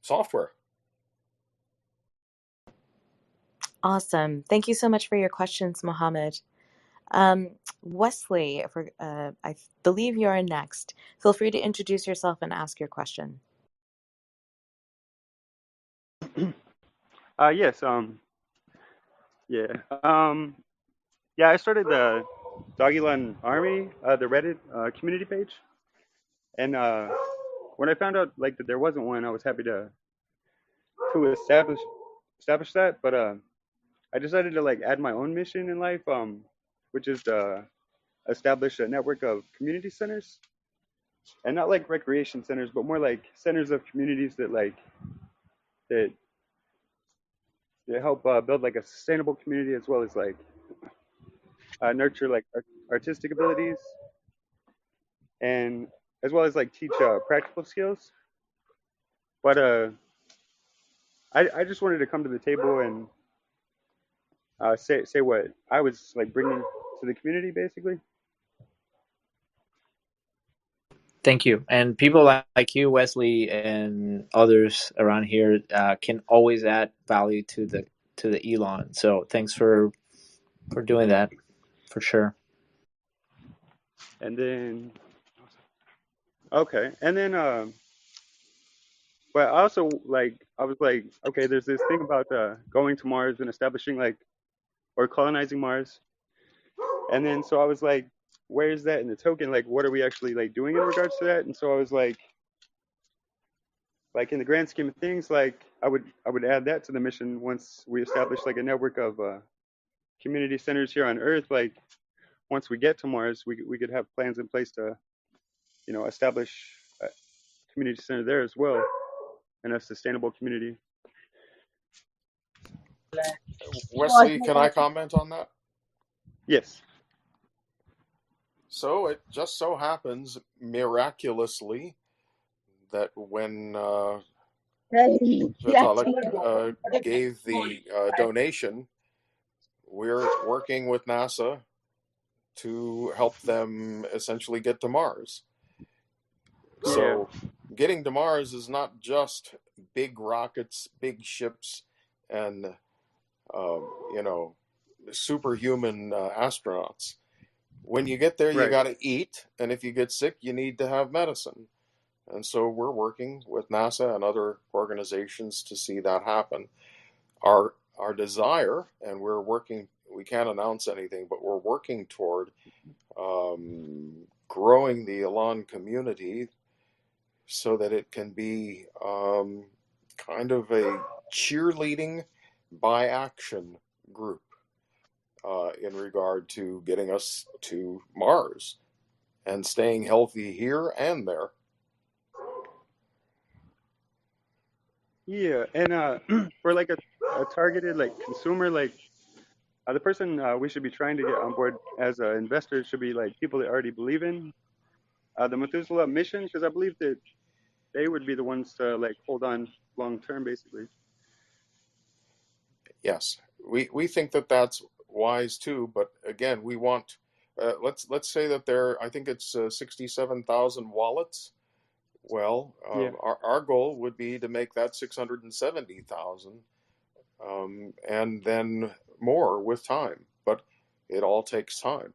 software. Awesome. Thank you so much for your questions, Mohammed. Wesley, I believe you're next. Feel free to introduce yourself and ask your question. Yes. Yeah. Yeah. I started the Dogelon Army, the Reddit community page, and when I found out like that there wasn't one, I was happy to establish that. But I decided to like add my own mission in life, which is to establish a network of community centers, and not like recreation centers, but more like centers of communities that help build like a sustainable community, as well as like nurture like artistic abilities, and as well as like teach practical skills. But I just wanted to come to the table and say what I was like bringing to the community, basically. Thank you. And people like you, Wesley, and others around here can always add value to the ELON. So thanks for doing that, for sure. And then okay, and then But I also I was like, okay, there's this thing about going to Mars and establishing or colonizing Mars, and then so I was like, where is that in the token? Like, what are we actually doing in regards to that? And so I was like in the grand scheme of things, I would add that to the mission once we establish a network of community centers here on Earth. Like once we get to Mars, we could have plans in place to establish a community center there as well, and a sustainable community. Wesley, can I comment on that? Yes. So it just so happens, miraculously, that when Vitalik gave the donation, we're working with NASA to help them essentially get to Mars. So getting to Mars is not just big rockets, big ships, and superhuman astronauts. When you get there, you got to eat, and if you get sick, you need to have medicine. And so we're working with NASA and other organizations to see that happen. Our desire, and we're working, we can't announce anything, but we're working toward growing the ELON community so that it can be kind of a cheerleading by action group in regard to getting us to Mars and staying healthy here and there. Yeah, and for a targeted consumer, the person we should be trying to get on board as investors should be people that already believe in the Methuselah mission, because I believe that they would be the ones to hold on long term, basically. Yes, we think that that's wise too, but again, we want let's say that I think it's 67,000 wallets. Well, our goal would be to make that 670,000, and then more with time. But it all takes time.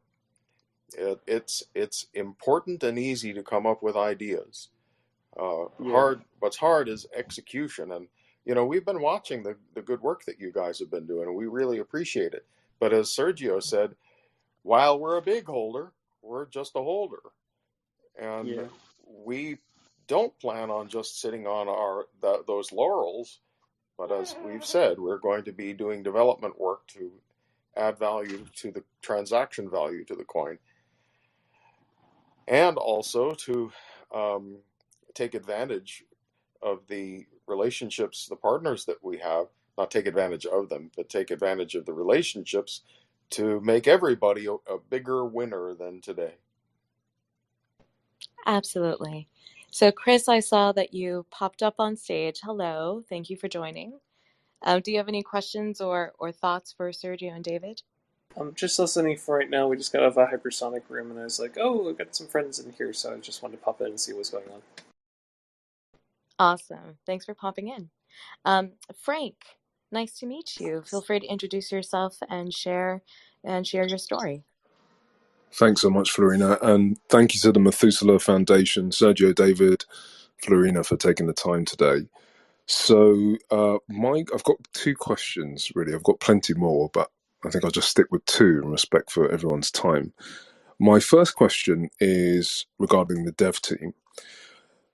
It's important and easy to come up with ideas. What's hard is execution, and we've been watching the good work that you guys have been doing, and we really appreciate it. But as Sergio said, while we're a big holder, we're just a holder, and we don't plan on just sitting on those laurels. But as we've said, we're going to be doing development work to add value to the transaction value to the coin, and also to take advantage of the relationships, the partners that we have, not take advantage of them, but take advantage of the relationships to make everybody a bigger winner than today. Absolutely. So Chris, I saw that you popped up on stage. Hello, thank you for joining. Do you have any questions or thoughts for Sergio and David? I'm just listening for right now. We just got out of a hypersonic room, and I was like, oh, I've got some friends in here, so I just wanted to pop in and see what's going on. Awesome. Thanks for popping in. Frank, nice to meet you. Feel free to introduce yourself and share your story. Thanks so much, Florina, and thank you to the Methusaleh Foundation, Sergio, David, Florina, for taking the time today. So I've got two questions, really. I've got plenty more, but I think I'll just stick with two in respect for everyone's time. My first question is regarding the dev team.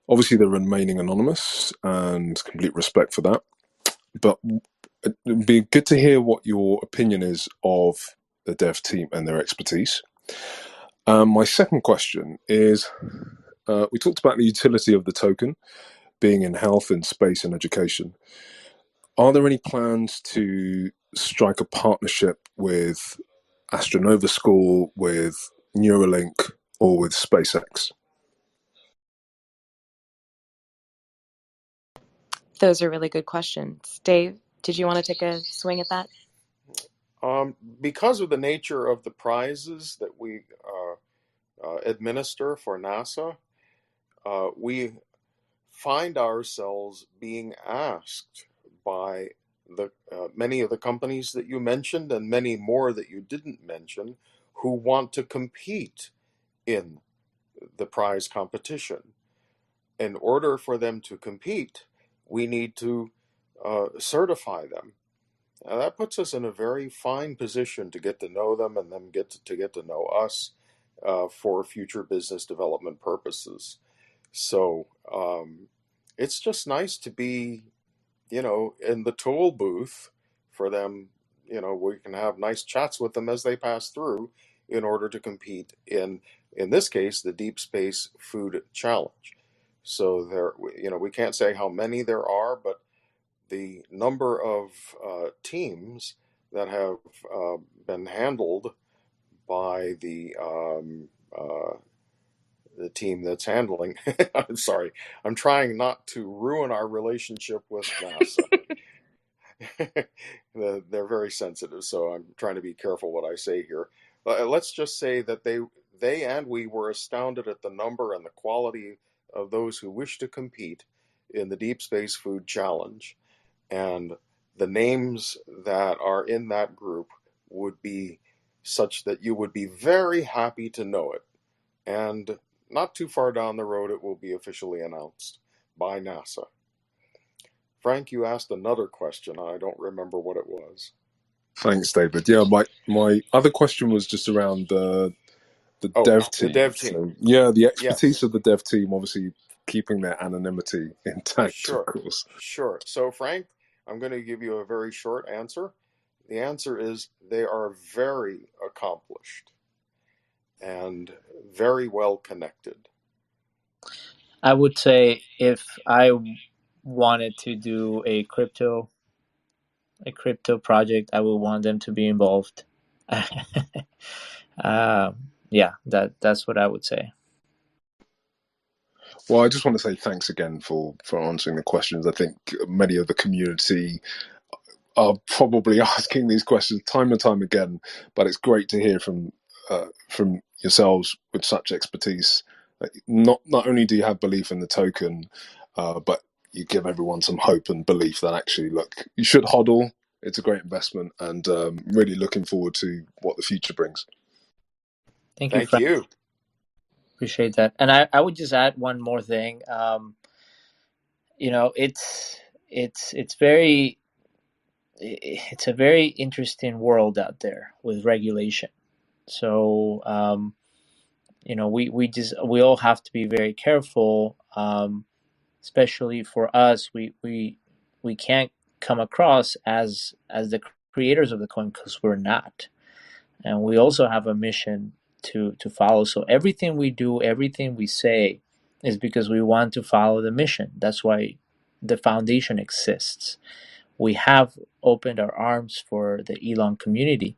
Obviously, they're remaining anonymous, and complete respect for that. But it'd be good to hear what your opinion is of the dev team and their expertise. My second question is, we talked about the utility of the token being in health, in space, and education. Are there any plans to strike a partnership with Astronova School, with Neuralink, or with SpaceX? Those are really good questions. Dave, did you want to take a swing at that? Because of the nature of the prizes that we administer for NASA, we find ourselves being asked by many of the companies that you mentioned and many more that you didn't mention who want to compete in the prize competition. In order for them to compete, we need to certify them. Now, that puts us in a very fine position to get to know them and them get to know us for future business development purposes. So it's just nice to be, in the toll booth for them. We can have nice chats with them as they pass through in order to compete in this case, the Deep Space Food Challenge. So we can't say how many there are, but the number of teams that have been handled by the team that's handling. I'm sorry. I'm trying not to ruin our relationship with NASA. They're very sensitive, so I'm trying to be careful what I say here. Let's just say that they and we were astounded at the number and the quality of those who wish to compete in the Deep Space Food Challenge. And the names that are in that group would be such that you would be very happy to know it. And not too far down the road, it will be officially announced by NASA. Frank, you asked another question. I don't remember what it was. Thanks, David. Yeah, my other question was just around the dev team. The dev team. So, yeah, the expertise of the dev team, obviously keeping their anonymity intact, of course. Sure. So, Frank, I'm going to give you a very short answer. The answer is they are very accomplished and very well connected. I would say if I wanted to do a crypto project, I would want them to be involved. Yeah, that's what I would say. Well, I just want to say thanks again for answering the questions. I think many of the community are probably asking these questions time and time again, but it's great to hear from yourselves with such expertise. Not only do you have belief in the token, but you give everyone some hope and belief that actually, look, you should hodl. It's a great investment, and really looking forward to what the future brings. Thank you, Frank. Appreciate that. And I would just add one more thing. It's a very interesting world out there with regulation. So we all have to be very careful, especially for us. We can't come across as the creators of the coin, because we're not, and we also have a mission to follow. So everything we do, everything we say, is because we want to follow the mission. That's why the foundation exists. We have opened our arms for the ELON community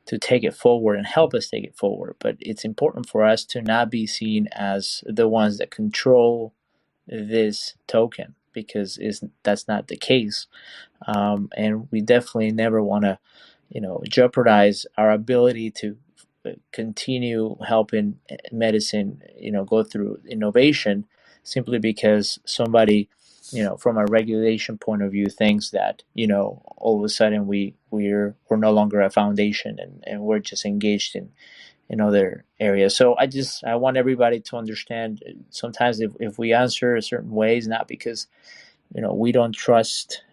to take it forward and help us take it forward. But it's important for us to not be seen as the ones that control this token, because that's not the case. And we definitely never want to, jeopardize our ability to continue helping medicine, go through innovation, simply because somebody, from a regulation point of view, thinks that, all of a sudden we're no longer a foundation and we're just engaged in other areas. So I want everybody to understand, sometimes if we answer a certain ways, not because, we don't trust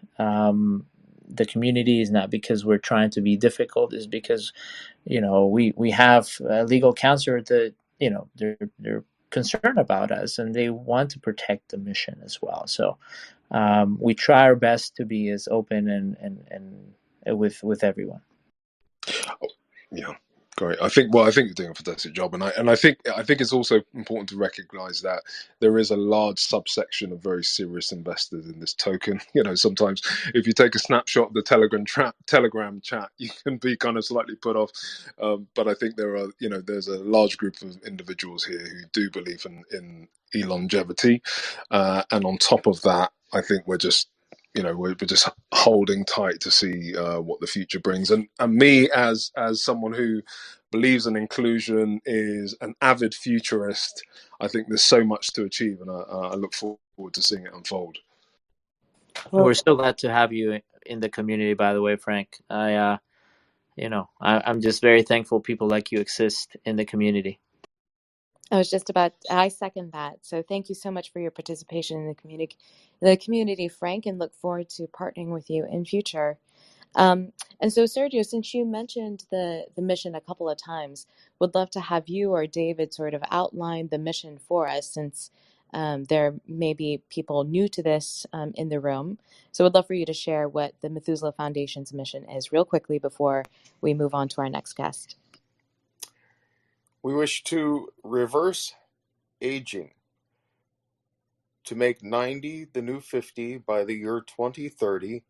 the community, is not because we're trying to be difficult, is because, we have legal counsel that, they're concerned about us and they want to protect the mission as well. So we try our best to be as open and with everyone. Yeah, great. I think you're doing a fantastic job, and I think it's also important to recognise that there is a large subsection of very serious investors in this token. Sometimes if you take a snapshot of the Telegram chat, you can be kind of slightly put off. But I think there's a large group of individuals here who do believe in longevity, and on top of that, I think we're just holding tight to see what the future brings. And me, as someone who believes in inclusion, is an avid futurist, I think there's so much to achieve, and I look forward to seeing it unfold. We're so glad to have you in the community, by the way, Frank. I'm just very thankful people like you exist in the community. I second that. So thank you so much for your participation in the community, Frank, and look forward to partnering with you in future. And so, Sergio, since you mentioned the mission a couple of times, would love to have you or David sort of outline the mission for us, since there may be people new to this in the room. So would love for you to share what the Methuselah Foundation's mission is real quickly before we move on to our next guest. We wish to reverse aging, to make 90 the new 50 by the year 2030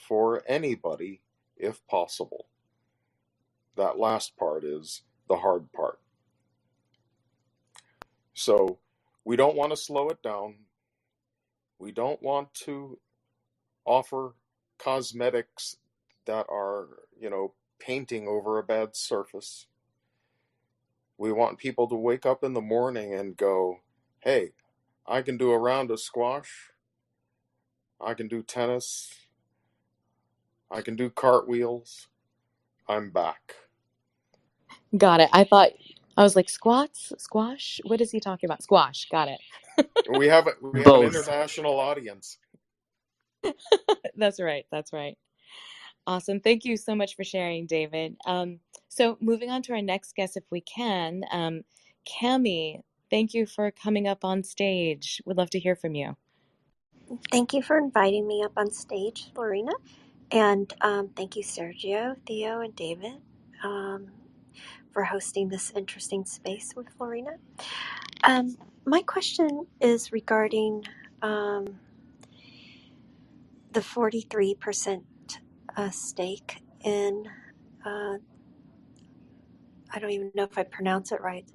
for anybody, if possible. That last part is the hard part. So we don't want to slow it down. We don't want to offer cosmetics that are, painting over a bad surface. We want people to wake up in the morning and go, hey, I can do a round of squash. I can do tennis. I can do cartwheels. I'm back. Got it. I was like, squash? What is he talking about? Squash. Got it. We have an Both. international audience. That's right. Awesome. Thank you so much for sharing, David. So moving on to our next guest, if we can, Cami, thank you for coming up on stage. We'd love to hear from you. Thank you for inviting me up on stage, Lorena. And thank you, Sergio, Theo, and David, for hosting this interesting space with Lorena. My question is regarding the 43% stake in, I don't even know if I pronounce it right,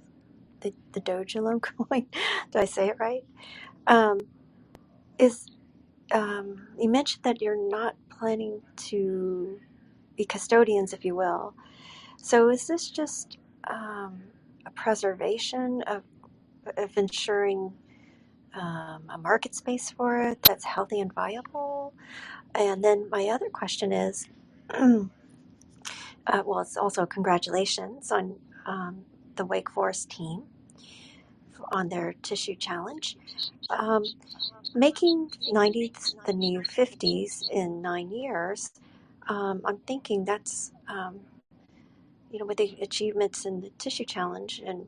the Dogelon coin. Did I say it right? You mentioned that you're not planning to be custodians, if you will. So is this just a preservation of ensuring a market space for it that's healthy and viable? And then my other question is, well, it's also congratulations on the Wake Forest team on their tissue challenge. Making 90s the new 50s in 9 years, I'm thinking that's, with the achievements in the tissue challenge, and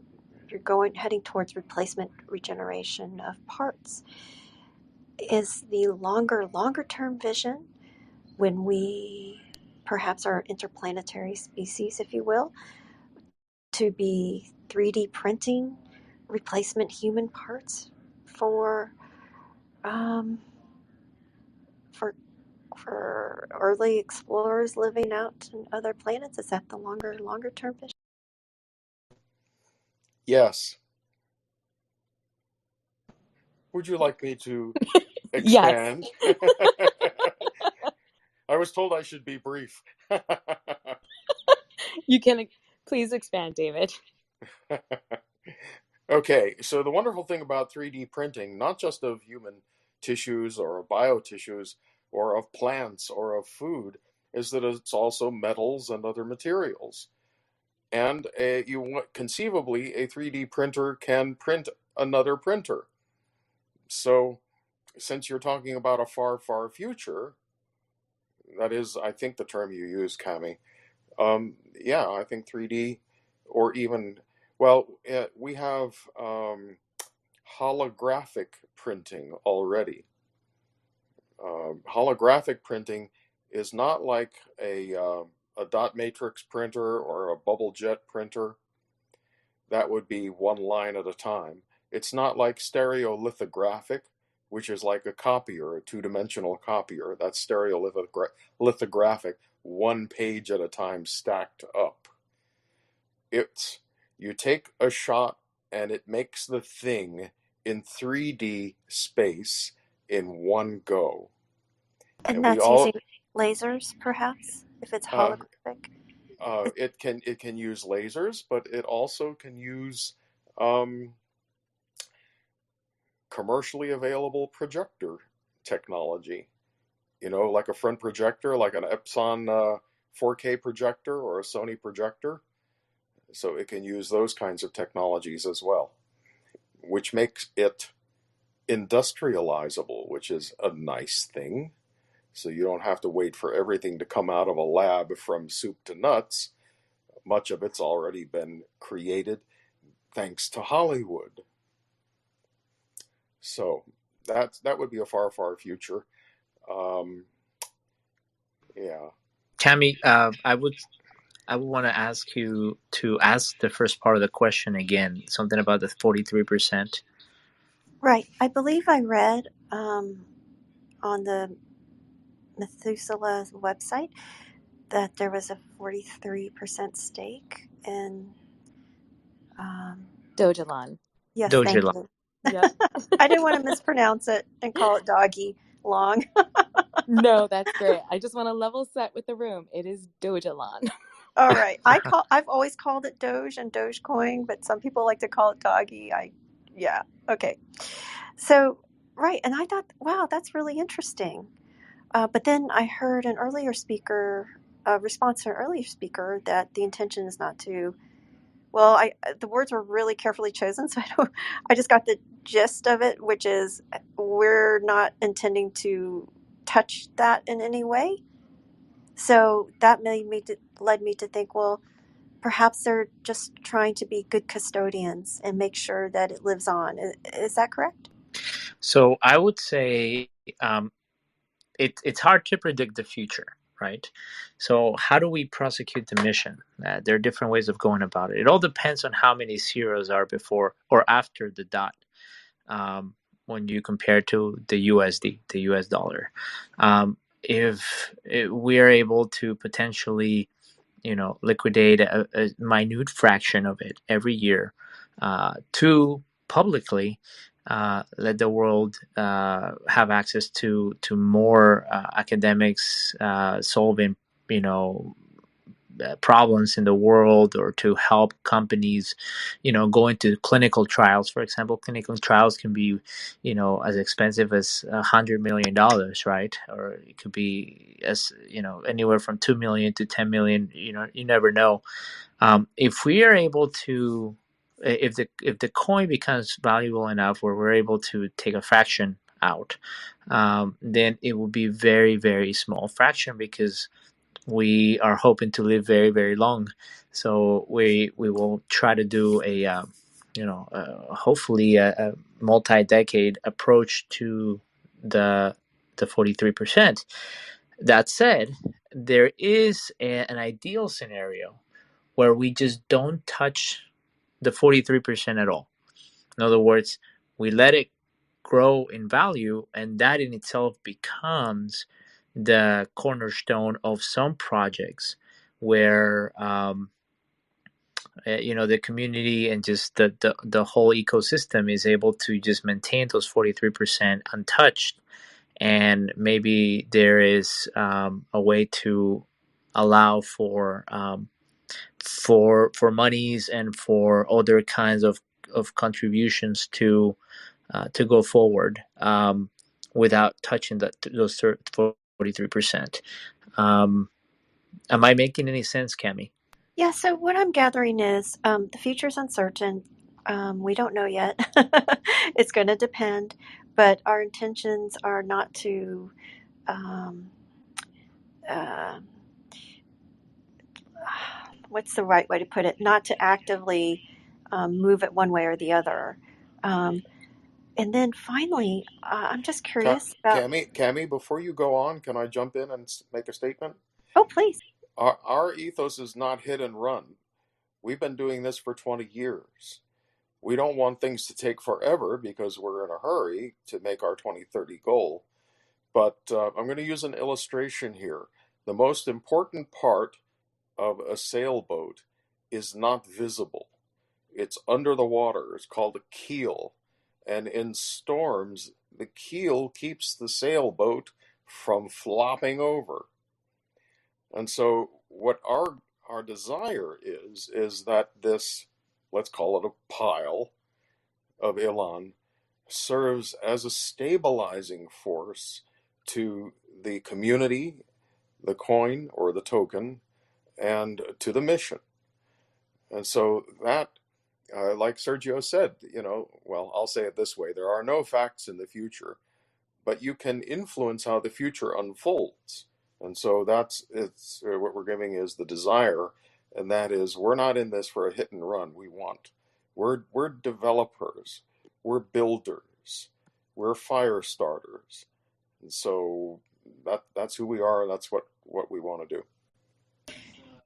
you're heading towards replacement regeneration of parts, is the longer term vision when we perhaps are interplanetary species, if you will, to be 3D printing replacement human parts for early explorers living out in other planets? Is that the longer term vision? Yes. Would you like me to Yes. expand? I was told I should be brief. You can please expand, David. Okay, so the wonderful thing about 3D printing, not just of human tissues or of biotissues or of plants or of food, is that it's also metals and other materials. And conceivably, a 3D printer can print another printer. So, since you're talking about a far, far future, that is, I think, the term you use, Cami. Yeah, I think 3D, or even, we have holographic printing already. Holographic printing is not like a dot matrix printer or a bubble jet printer. That would be one line at a time. It's not like stereolithographic, which is like a copier, a two-dimensional copier. That's stereolithographic, one page at a time stacked up. You take a shot and it makes the thing in 3D space in one go. And that's using lasers, perhaps, if it's holographic? It can use lasers, but it also can use commercially available projector technology. Like a front projector, like an Epson 4K projector or a Sony projector. So it can use those kinds of technologies as well, which makes it industrializable, which is a nice thing. So you don't have to wait for everything to come out of a lab from soup to nuts. Much of it's already been created thanks to Hollywood. So that would be a far, far future. Yeah. Cami, I would want to ask you to ask the first part of the question again, something about the 43%. Right. I believe I read on the Methuselah website that there was a 43% stake in. Dogelon. Yes, thank Dogelon. you. Yep. I didn't want to mispronounce it and call it doggy long. No, that's great. I just want to level set with the room. It is Dogelon. All right. I've always called it Doge and Dogecoin, but some people like to call it doggy. Yeah. Okay. So, right. And I thought, wow, that's really interesting. But then I heard an earlier speaker, a response to an earlier speaker, that the intention is not to. Well, the words were really carefully chosen, so I just got the gist of it, which is we're not intending to touch that in any way. So that led me to think, well, perhaps they're just trying to be good custodians and make sure that it lives on. Is that correct? So I would say it's hard to predict the future, right? So how do we prosecute the mission? There are different ways of going about it. It all depends on how many zeros are before or after the dot. When you compare to the USD, the US dollar, if we are able to potentially, liquidate a minute fraction of it every year to publicly let the world have access to more academics solving, problems in the world, or to help companies, go into clinical trials. For example, clinical trials can be, as expensive as $100 million, right? Or it could be as, anywhere from 2 million to 10 million. You never know. If we are able to, if the coin becomes valuable enough where we're able to take a fraction out, then it will be very, very small fraction, because we are hoping to live very, very long. So we will try to do a hopefully a multi-decade approach to the 43%. That said, there is an ideal scenario where we just don't touch the 43% at all. In other words, we let it grow in value, and that in itself becomes the cornerstone of some projects where the community and just the whole ecosystem is able to just maintain those 43% untouched. And maybe there is a way to allow for monies and for other kinds of contributions to go forward without touching those 43%. Am I making any sense, Cami? Yeah, so what I'm gathering is the future's uncertain. We don't know yet. It's going to depend, but our intentions are not to, um, uh, what's the right way to put it? Not to actively move it one way or the other. And then finally, I'm just curious about. Cami, before you go on, can I jump in and make a statement? Oh, please. Our ethos is not hit and run. We've been doing this for 20 years. We don't want things to take forever because we're in a hurry to make our 2030 goal. But I'm going to use an illustration here. The most important part of a sailboat is not visible. It's under the water. It's called a keel. And in storms, the keel keeps the sailboat from flopping over. And so what our desire is that this, let's call it a pile of ELON, serves as a stabilizing force to the community, the coin or the token, and to the mission. And so that, like Sergio said, well, I'll say it this way: there are no facts in the future, but you can influence how the future unfolds. And so it's what we're giving is the desire, and that is we're not in this for a hit and run. We're developers, we're builders, we're fire starters, and so that's who we are. That's what we want to do.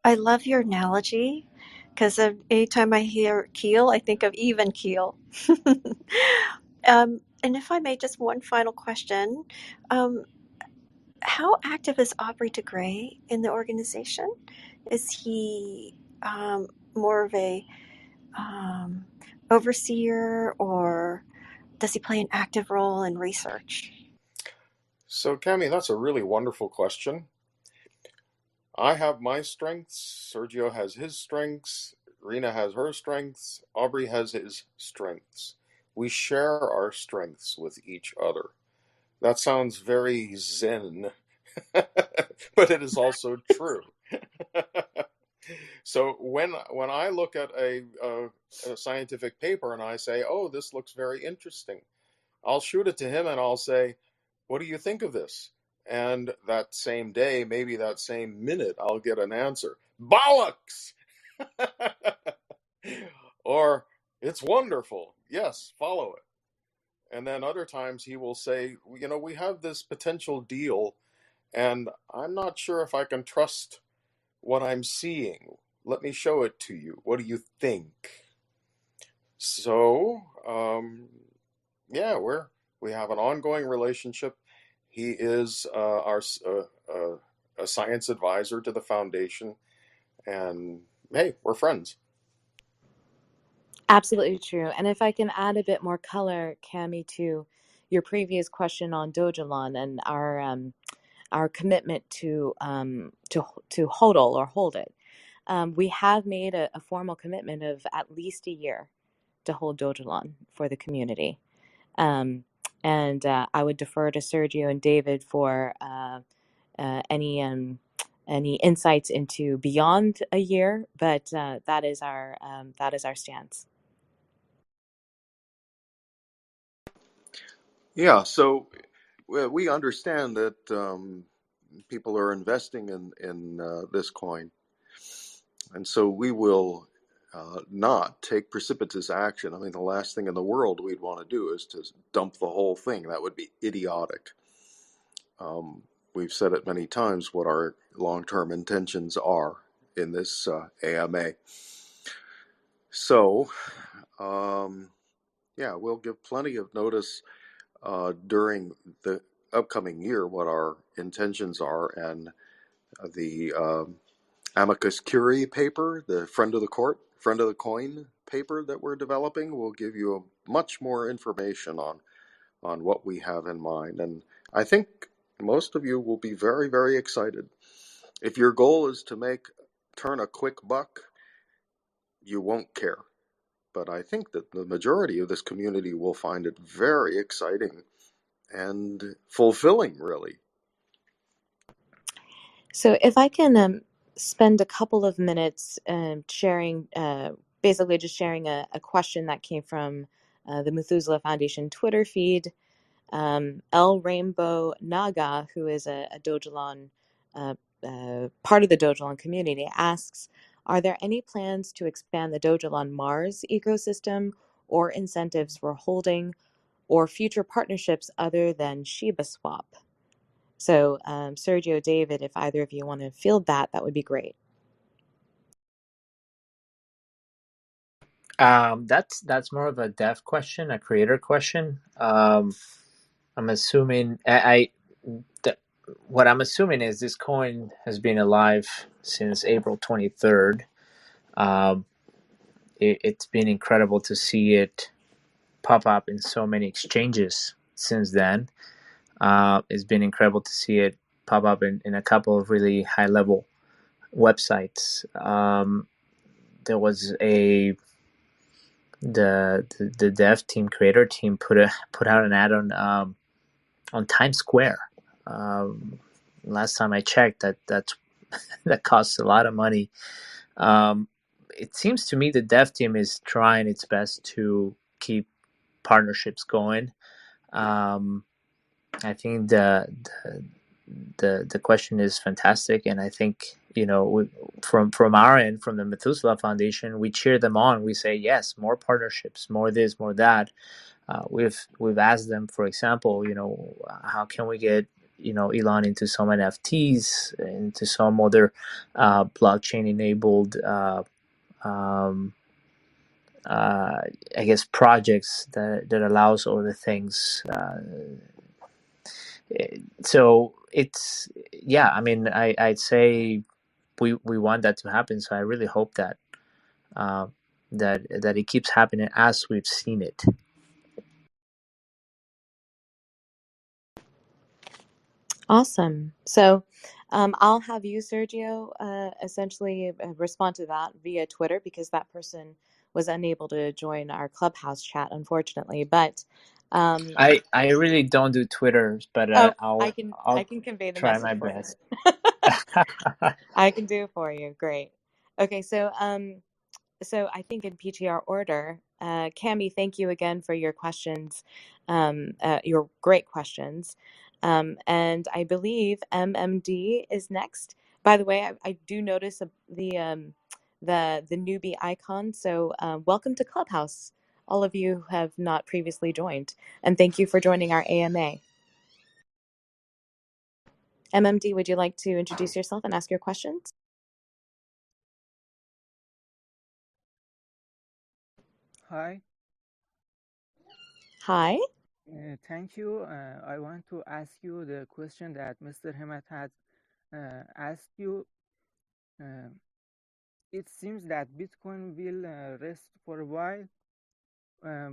I love your analogy because anytime I hear keel, I think of even keel. And if I may, just one final question. Um, how active is Aubrey de Grey in the organization? Is he more of a overseer, or does he play an active role in research? So, Cami, that's a really wonderful question. I have my strengths, Sergio has his strengths, Rena has her strengths, Aubrey has his strengths. We share our strengths with each other. That sounds very zen, but it is also true. So when I look at a scientific paper and I say, "Oh, this looks very interesting," I'll shoot it to him and I'll say, "What do you think of this?" And that same day, maybe that same minute, I'll get an answer: "Bollocks!" Or, "It's wonderful. Yes, follow it." And then other times he will say, "We have this potential deal, and I'm not sure if I can trust what I'm seeing. Let me show it to you. What do you think?" So, yeah, we have an ongoing relationship. He is a science advisor to the foundation, and hey, we're friends. Absolutely true. And if I can add a bit more color, Cami, to your previous question on Dogelon and our commitment to hodl or hold it, we have made a formal commitment of at least a year to hold Dogelon for the community. And I would defer to Sergio and David for any insights into beyond a year, but that is our stance. Yeah, so we understand that people are investing in this coin, and so we will not take precipitous action. I mean, the last thing in the world we'd want to do is to dump the whole thing. That would be idiotic. We've said it many times what our long-term intentions are in this AMA. So, yeah, we'll give plenty of notice during the upcoming year what our intentions are, and the amicus curiae paper, the friend of the court, friend of the coin paper that we're developing, will give you much more information on what we have in mind. And I think most of you will be very, very excited. If your goal is to turn a quick buck, you won't care. But I think that the majority of this community will find it very exciting and fulfilling, really. So if I can spend a couple of minutes sharing, basically just sharing a question that came from the Methuselah Foundation Twitter feed. El Rainbow Naga, who is a Dogelon, part of the Dogelon community, asks, are there any plans to expand the Dogelon Mars ecosystem or incentives for holding or future partnerships other than Shiba Swap? So, Sergio, David, if either of you want to field that would be great. That's more of a dev question, a creator question. I'm assuming what I'm assuming is this coin has been alive since April 23rd. It's been incredible to see it pop up in so many exchanges since then. It's been incredible to see it pop up in a couple of really high-level websites. There was the dev team, creator team put out an ad on Times Square. Last time I checked, that costs a lot of money. it seems to me the dev team is trying its best to keep partnerships going. I think the question is fantastic, and I think, you know, from our end, from the Methuselah Foundation, we cheer them on. We say yes, more partnerships, more this, more that. We've asked them, for example, you know, how can we get, you know, Elon into some NFTs, into some other blockchain enabled I guess projects that allows other things. So it's, yeah, I mean, I'd say we want that to happen. So I really hope that that it keeps happening as we've seen it. Awesome. So I'll have you, Sergio, essentially respond to that via Twitter, because that person was unable to join our Clubhouse chat, unfortunately. But I really don't do Twitter, but I I'll can convey the try message my for you. best. I can do it for you. Great. Okay, so I think in PTR order, Cami, thank you again for your questions, your great questions. And I believe MMD is next. By the way, I do notice the newbie icon. So welcome to Clubhouse, all of you who have not previously joined, and thank you for joining our AMA. MMD, would you like to introduce yourself and ask your questions? Hi. Hi. Thank you. I want to ask you the question that Mr. Hemat had asked you. It seems that Bitcoin will rest for a while.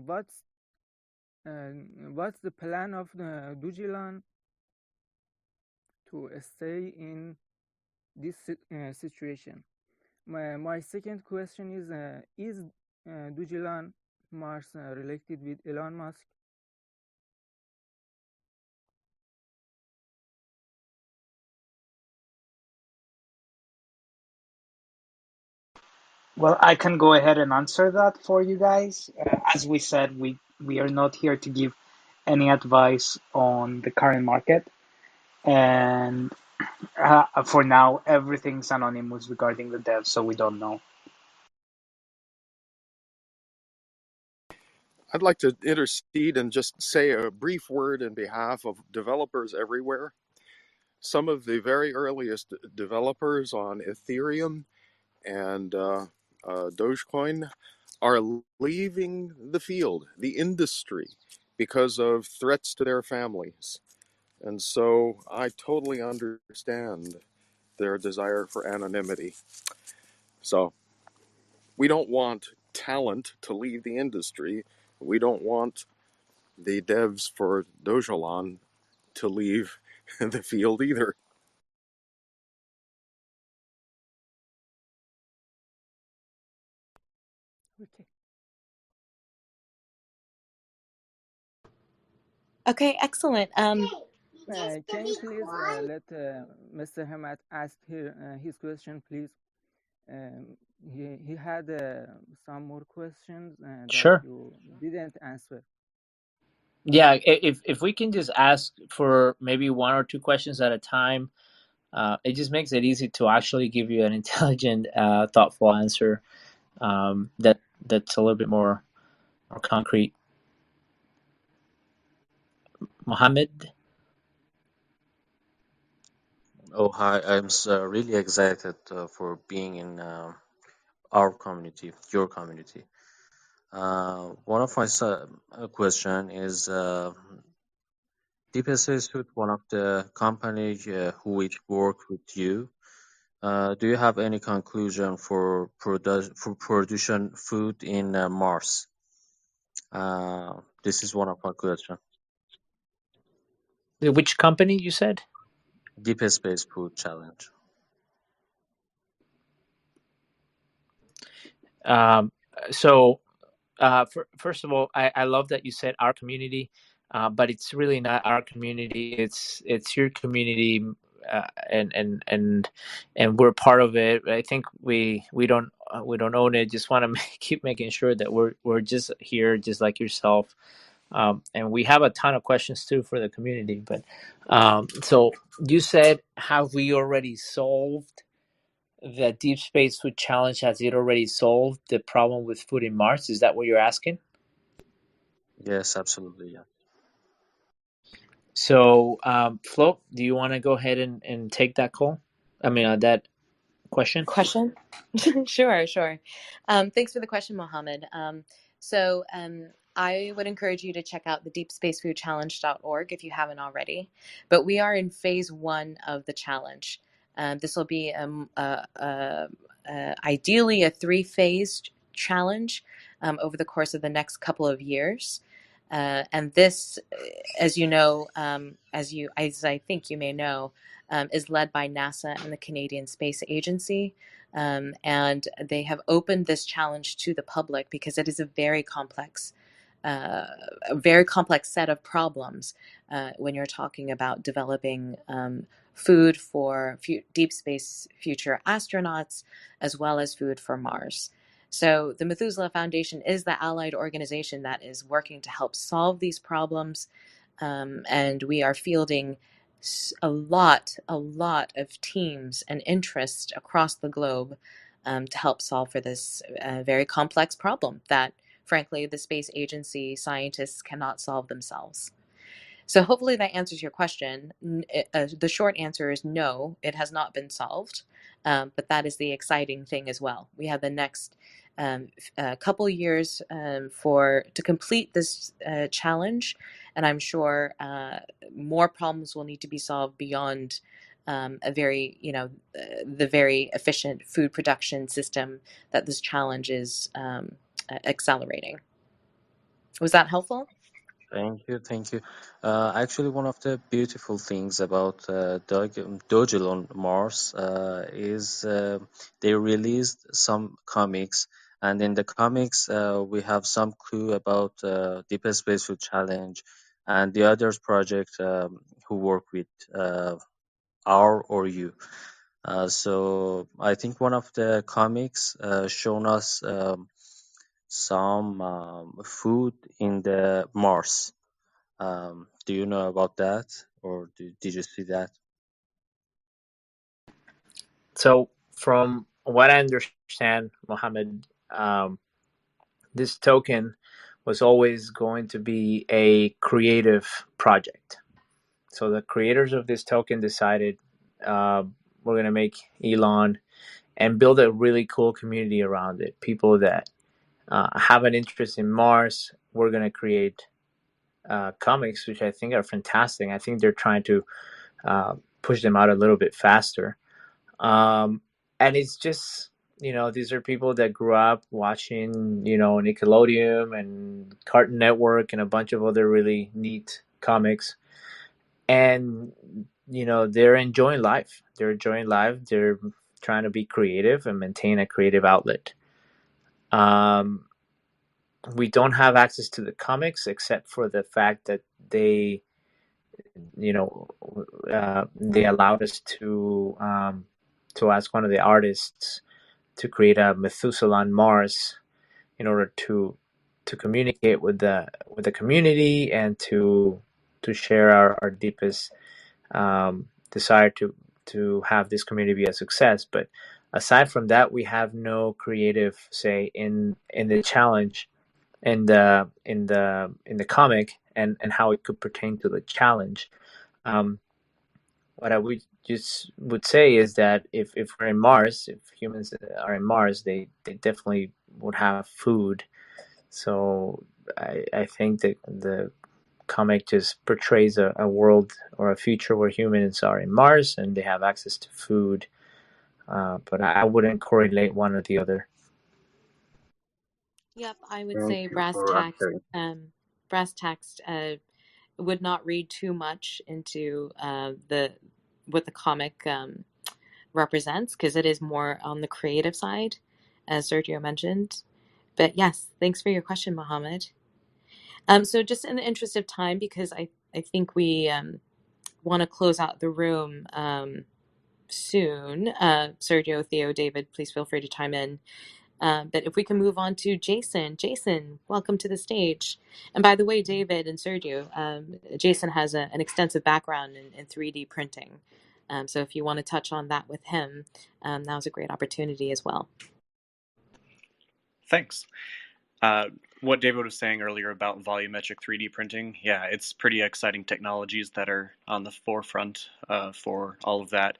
What's the plan of the Dogelon to stay in this situation? My second question is Dogelon Mars related with Elon Musk? Well, I can go ahead and answer that for you guys. As we said, we are not here to give any advice on the current market, and for now, everything's anonymous regarding the dev, so we don't know. I'd like to intercede and just say a brief word in behalf of developers everywhere. Some of the very earliest developers on Ethereum and Dogecoin are leaving the field, the industry, because of threats to their families. And so I totally understand their desire for anonymity. So we don't want talent to leave the industry. We don't want the devs for Dogelon to leave the field either. Okay. Okay, excellent. Can you please let Mr. Hamat ask his question, please? He had some more questions that Sure. you didn't answer. Yeah, if we can just ask for maybe one or two questions at a time, it just makes it easy to actually give you an intelligent, thoughtful answer that's a little bit more concrete. Mohammed? Oh, hi. I'm really excited for being in our community, your community. One of my question is, DeepSpace is one of the companies which work with you. Do you have any conclusion for production food in Mars? This is one of my questions. Which company you said? DeepSpace Food Challenge. So first of all, I love that you said our community, but it's really not our community. It's your community and we're part of it. I think we don't own it. Just want to keep making sure that we're just here, just like yourself. And we have a ton of questions too for the community. But so you said, have we already solved the Deep Space Food Challenge? Has it already solved the problem with food in Mars? Is that what you're asking? Yes, absolutely. Yeah. So, Flo, do you want to go ahead and take that call? I mean, that question? Question? Sure, sure. Thanks for the question, Mohammed. I would encourage you to check out the deepspacefoodchallenge.org if you haven't already. But we are in phase 1 of the challenge. This will be ideally a 3-phase challenge over the course of the next couple of years. And this, as you know, as I think you may know, is led by NASA and the Canadian Space Agency. And they have opened this challenge to the public because it is a very complex set of problems when you're talking about developing food for deep space future astronauts, as well as food for Mars. So the Methuselah Foundation is the allied organization that is working to help solve these problems, and we are fielding a lot of teams and interest across the globe to help solve for this very complex problem that, frankly, the space agency scientists cannot solve themselves. So hopefully that answers your question. The short answer is no, it has not been solved, but that is the exciting thing as well. We have the next couple years to complete this challenge, and I'm sure more problems will need to be solved beyond the very efficient food production system that this challenge is accelerating. Was that helpful? Thank you, thank you. Actually, one of the beautiful things about Dogelon Mars is they released some comics, and in the comics we have some clue about Deep Space Food Challenge and the others project who work with R or U. So I think one of the comics shown us some food in the Mars. Do you know about that, or did you see that? So, from what I understand, Mohammed, this token was always going to be a creative project. So the creators of this token decided we're going to make ELON and build a really cool community around it. People that have an interest in Mars. We're going to create comics, which I think are fantastic. I think they're trying to push them out a little bit faster. And it's just, these are people that grew up watching, Nickelodeon and Cartoon Network and a bunch of other really neat comics. And, they're enjoying life. They're trying to be creative and maintain a creative outlet. We don't have access to the comics except for the fact that they allowed us to ask one of the artists to create a Methuselah on Mars in order to communicate with the community and to share our deepest desire to have this community be a success. But aside from that, we have no creative say in the challenge, in the comic, and how it could pertain to the challenge. What I would say is that if we're in Mars, if humans are in Mars, they definitely would have food. So I think that the comic just portrays a world or a future where humans are in Mars and they have access to food. But I wouldn't correlate one or the other. Yep, I would Thank say you for answering. brass tacks would not read too much into what the comic represents, because it is more on the creative side, as Sergio mentioned. But yes, thanks for your question, Mohammed. So just in the interest of time, because I think we want to close out the room soon. Sergio, Theo, David, please feel free to chime in. But if we can move on to Jason. Jason, welcome to the stage. And by the way, David and Sergio, Jason has an extensive background in 3D printing. So if you want to touch on that with him, now's a great opportunity as well. Thanks. What David was saying earlier about volumetric 3D printing, yeah, it's pretty exciting technologies that are on the forefront for all of that.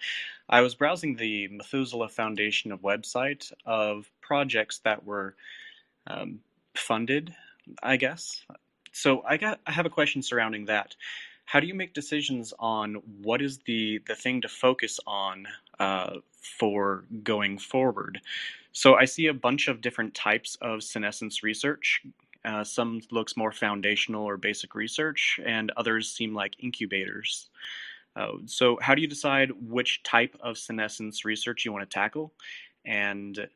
I was browsing the Methuselah Foundation website of projects that were funded, I guess. So I have a question surrounding that. How do you make decisions on what is the thing to focus on for going forward? So I see a bunch of different types of senescence research. Some looks more foundational or basic research, and others seem like incubators. So how do you decide which type of senescence research you want to tackle? And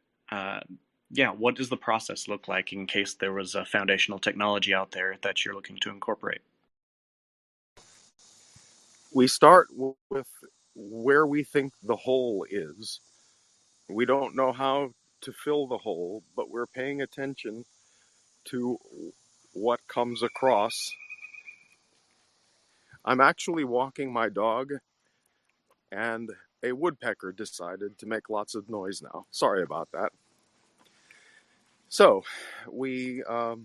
yeah, what does the process look like in case there was a foundational technology out there that you're looking to incorporate? We start with where we think the hole is. We don't know how to fill the hole, but we're paying attention to what comes across. I'm actually walking my dog, and a woodpecker decided to make lots of noise now. Sorry about that. So we look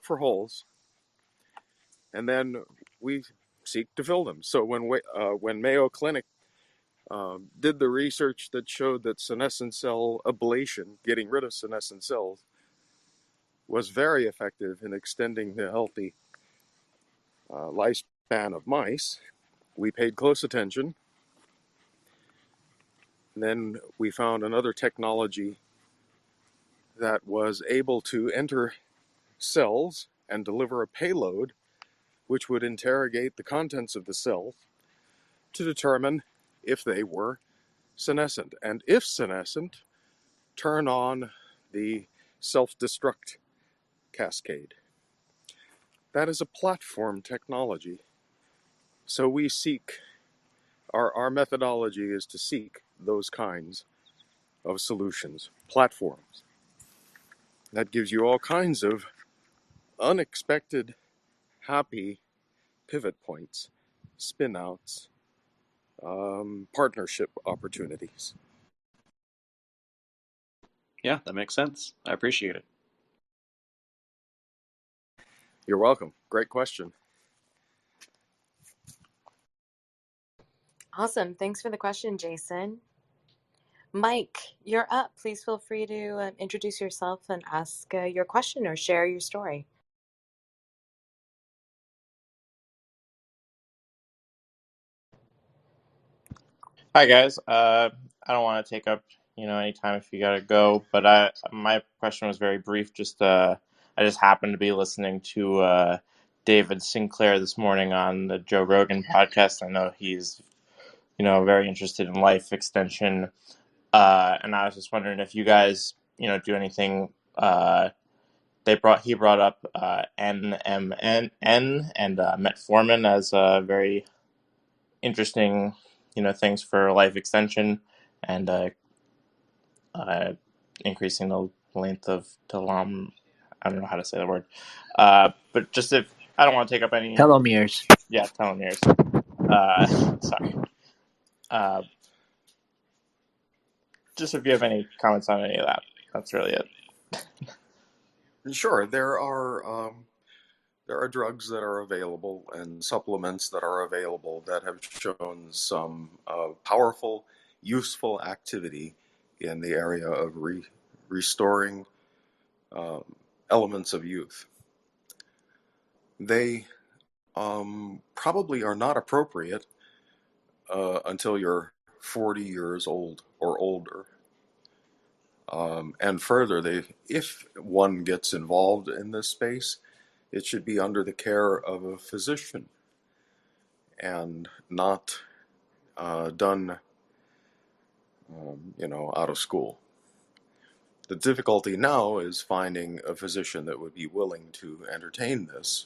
for holes, and then we seek to fill them. So when Mayo Clinic did the research that showed that senescent cell ablation, getting rid of senescent cells, was very effective in extending the healthy lifespan of mice, we paid close attention. And then we found another technology that was able to enter cells and deliver a payload which would interrogate the contents of the cells to determine if they were senescent. And if senescent, turn on the self-destruct cascade. That is a platform technology. So we seek, our methodology is to seek those kinds of solutions, platforms. That gives you all kinds of unexpected, happy pivot points, spin-outs, partnership opportunities. Yeah, that makes sense. I appreciate it. You're welcome. Great question. Awesome. Thanks for the question, Jason. Mike, you're up. Please feel free to introduce yourself and ask your question or share your story. Hi guys. I don't want to take up any time if you gotta go, but my question was very brief. I just happened to be listening to David Sinclair this morning on the Joe Rogan podcast. I know he's very interested in life extension, and I was just wondering if you guys do anything. He brought up NMN and metformin as very interesting things for life extension and increasing the length of telom. I don't know how to say the word, but just if I don't want to take up any Telomeres. Yeah, telomeres. Sorry. Just if you have any comments on any of that, that's really it. Sure, there are drugs that are available and supplements that are available that have shown some powerful, useful activity in the area of restoring elements of youth. They probably are not appropriate until you're 40 years old or older. And further, if one gets involved in this space, it should be under the care of a physician and not done, out of school. The difficulty now is finding a physician that would be willing to entertain this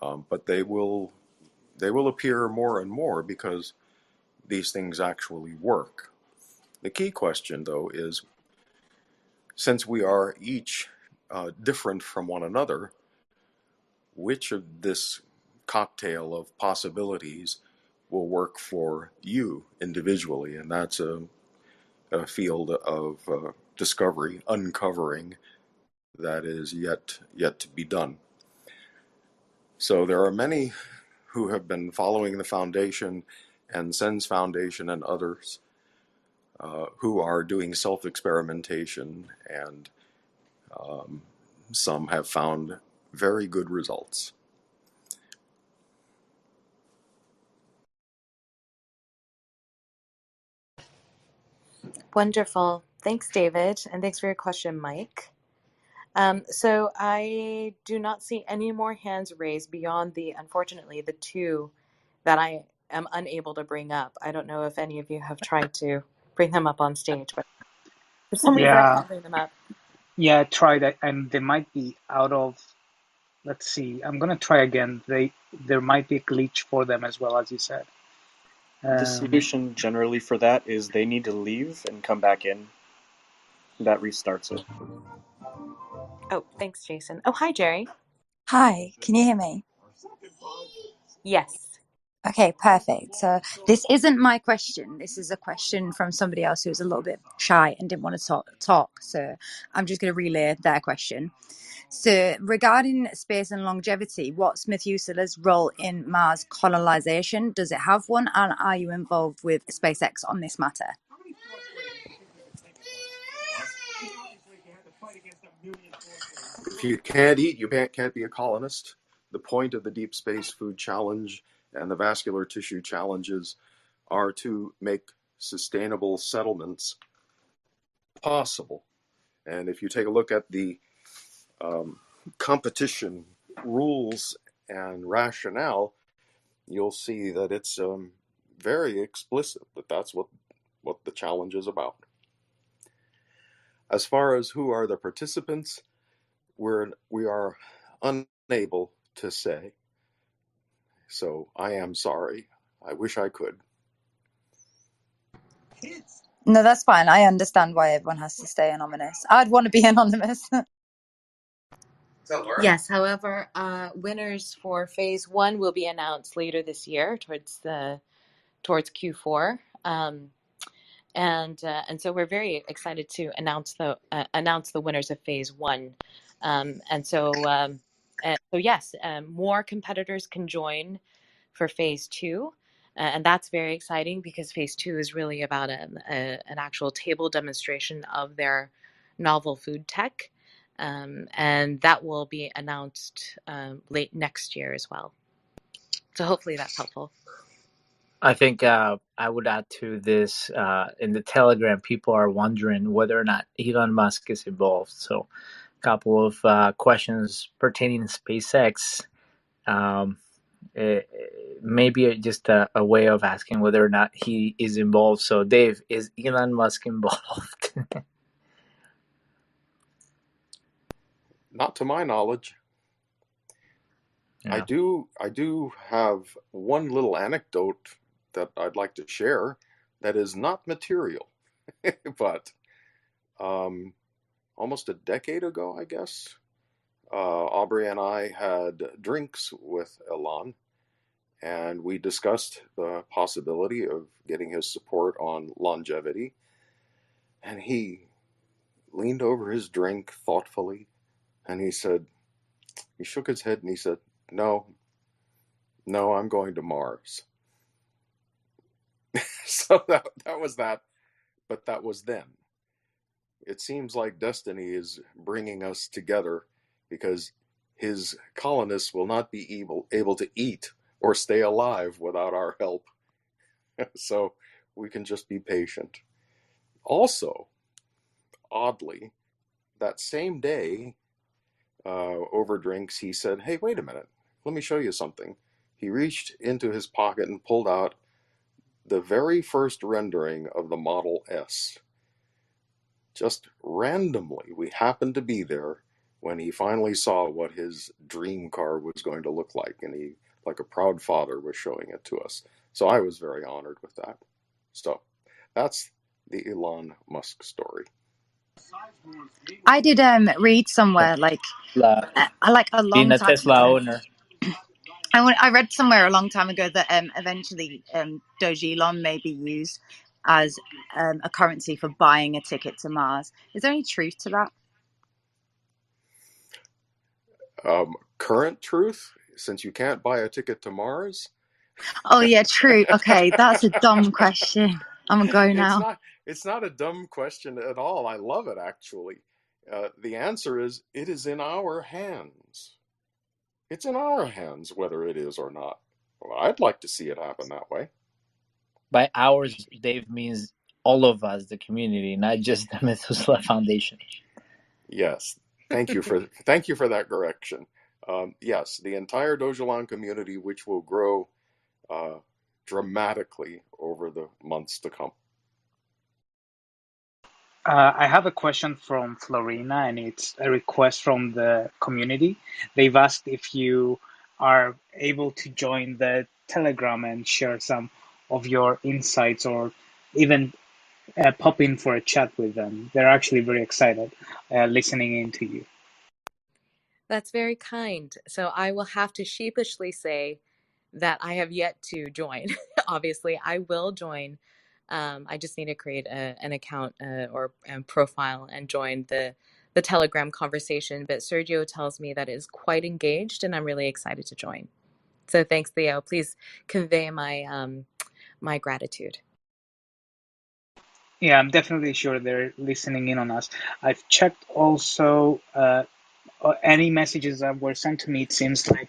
But they will appear more and more because these things actually work. The key question, though, is since we are each different from one another, which of this cocktail of possibilities will work for you individually? And that's a field of discovery, uncovering, that is yet to be done. So there are many who have been following the foundation and Sen's Foundation and others who are doing self-experimentation, and some have found very good results. Wonderful. Thanks, David. And thanks for your question, Mike. So I do not see any more hands raised beyond unfortunately, the two that I am unable to bring up. I don't know if any of you have tried to bring them up on stage, but for some reason I Yeah, can't bring them up. yeah, try that, and they might be out of. Let's see. I'm gonna try again. There might be a glitch for them as well, as you said. The solution generally for that is they need to leave and come back in. That restarts it. Oh, thanks, Jason. Oh, hi, Jerry. Hi, can you hear me? Yes. Okay, perfect. So this isn't my question. This is a question from somebody else who was a little bit shy and didn't want to talk. So I'm just going to relay their question. So regarding space and longevity, what's Methuselah's role in Mars colonization? Does it have one? And are you involved with SpaceX on this matter? If you can't eat, you can't be a colonist. The point of the Deep Space Food Challenge and the Vascular Tissue Challenges are to make sustainable settlements possible. And if you take a look at the competition rules and rationale, you'll see that it's very explicit that that's what the challenge is about. As far as who are the participants, we are unable to say. So I am sorry. I wish I could. No, that's fine. I understand why everyone has to stay anonymous. I'd want to be anonymous. Yes. However, winners for phase 1 will be announced later this year, towards Q4. And so we're very excited to announce the winners of phase 1. And so yes, more competitors can join for phase 2. And that's very exciting because phase 2 is really about an actual table demonstration of their novel food tech. And that will be announced late next year as well. So hopefully that's helpful. I think I would add to this, in the Telegram, people are wondering whether or not Elon Musk is involved. So a couple of questions pertaining to SpaceX. Maybe just a way of asking whether or not he is involved. So Dave, is Elon Musk involved? Not to my knowledge. Yeah. I do have one little anecdote that I'd like to share that is not material, but almost a decade ago, I guess, Aubrey and I had drinks with Elon, and we discussed the possibility of getting his support on longevity. And he leaned over his drink thoughtfully, and he shook his head and he said, No, I'm going to Mars. So that was that, but that was then. It seems like destiny is bringing us together because his colonists will not be able to eat or stay alive without our help. So we can just be patient. Also, oddly, that same day, over drinks, he said, Hey, wait a minute, let me show you something. He reached into his pocket and pulled out the very first rendering of the Model S. Just randomly, we happened to be there, when he finally saw what his dream car was going to look like, and he, like a proud father, was showing it to us. So I was very honored with that. So that's the Elon Musk story. I did read somewhere like a Being long a time Tesla ago. owner. I read somewhere a long time ago that eventually Dogelon may be used as a currency for buying a ticket to Mars. Is there any truth to that? Current truth, since you can't buy a ticket to Mars. Oh yeah, true. Okay, that's a dumb question. I'm gonna go now. It's not a dumb question at all. I love it, actually. The answer is, it is in our hands. It's in our hands whether it is or not. Well, I'd like to see it happen that way. By ours, Dave means all of us, the community, not just the Methuselah Foundation. Yes, thank you for that correction. Yes, the entire Dogelon community, which will grow dramatically over the months to come. I have a question from Florina, and it's a request from the community. They've asked if you are able to join the Telegram and share some of your insights, or even pop in for a chat with them. They're actually very excited listening in to you. That's very kind. So I will have to sheepishly say that I have yet to join. Obviously, I will join. I just need to create an account or profile and join the Telegram conversation. But Sergio tells me that it is quite engaged, and I'm really excited to join. So thanks, Theo. Please convey my my gratitude. Yeah, I'm definitely sure they're listening in on us. I've checked also any messages that were sent to me. It seems like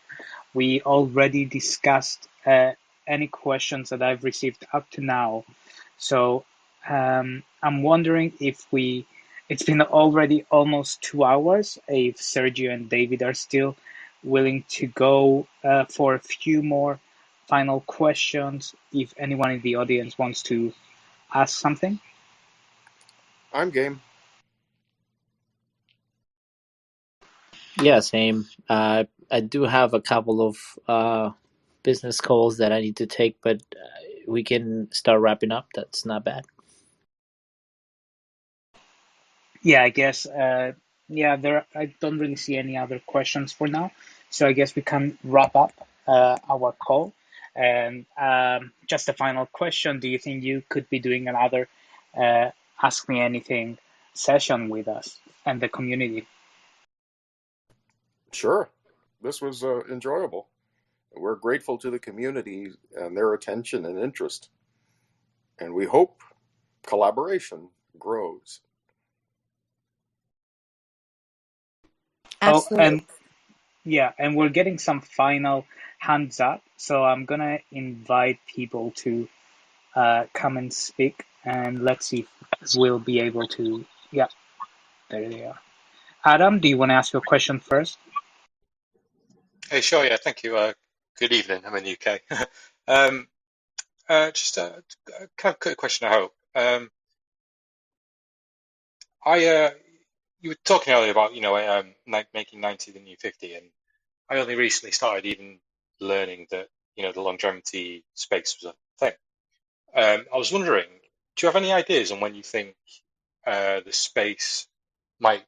we already discussed any questions that I've received up to now. So I'm wondering if it's been already almost 2 hours, if Sergio and David are still willing to go for a few more final questions, if anyone in the audience wants to ask something. I'm game. Yeah, same. I do have a couple of business calls that I need to take, but we can start wrapping up. That's not bad. Yeah, I guess. I don't really see any other questions for now, so I guess we can wrap up our call. And just a final question: do you think you could be doing another Ask Me Anything session with us and the community? Sure, this was enjoyable. We're grateful to the community and their attention and interest, and we hope collaboration grows. Absolutely. And we're getting some final hands up, so I'm gonna invite people to come and speak, and let's see if we'll be able to. Yeah, there they are. Adam, do you want to ask your question first? Hey, sure, yeah, thank you. Good evening. I'm in the UK. Just a kind of quick question, I hope. You were talking earlier about, making 90 the new 50, and I only recently started even learning that, the longevity space was a thing. I was wondering, do you have any ideas on when you think the space might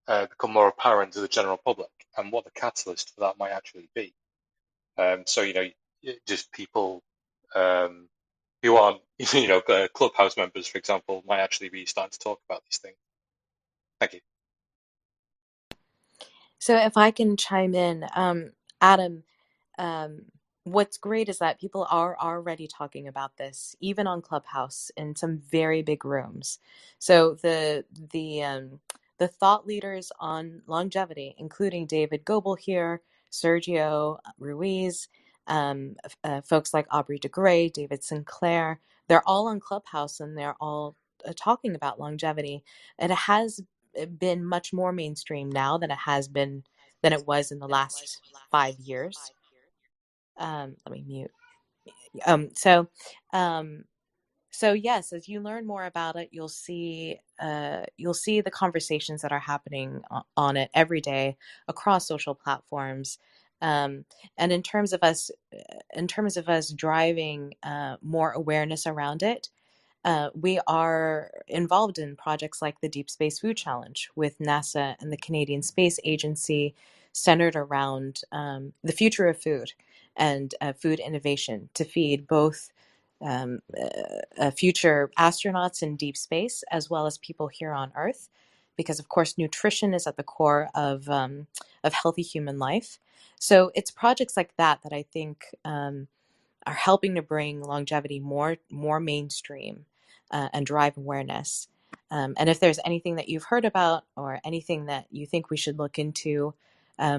become more apparent to the general public, and what the catalyst for that might actually be? So, just people who aren't, Clubhouse members, for example, might actually be starting to talk about these things. Thank you. So if I can chime in, Adam, what's great is that people are already talking about this, even on Clubhouse in some very big rooms. So the thought leaders on longevity, including David Gobel here, Sergio, Ruiz, folks like Aubrey de Grey, David Sinclair, they're all on Clubhouse, and they're all talking about longevity. And it has been much more mainstream now than it was in the last 5 years. Let me mute. So So yes, as you learn more about it, you'll see the conversations that are happening on it every day across social platforms. And in terms of us driving more awareness around it, we are involved in projects like the Deep Space Food Challenge with NASA and the Canadian Space Agency, centered around the future of food and food innovation to feed both future astronauts in deep space as well as people here on Earth, because of course nutrition is at the core of healthy human life. So it's projects like that that I think are helping to bring longevity more mainstream and drive awareness. And if there's anything that you've heard about or anything that you think we should look into,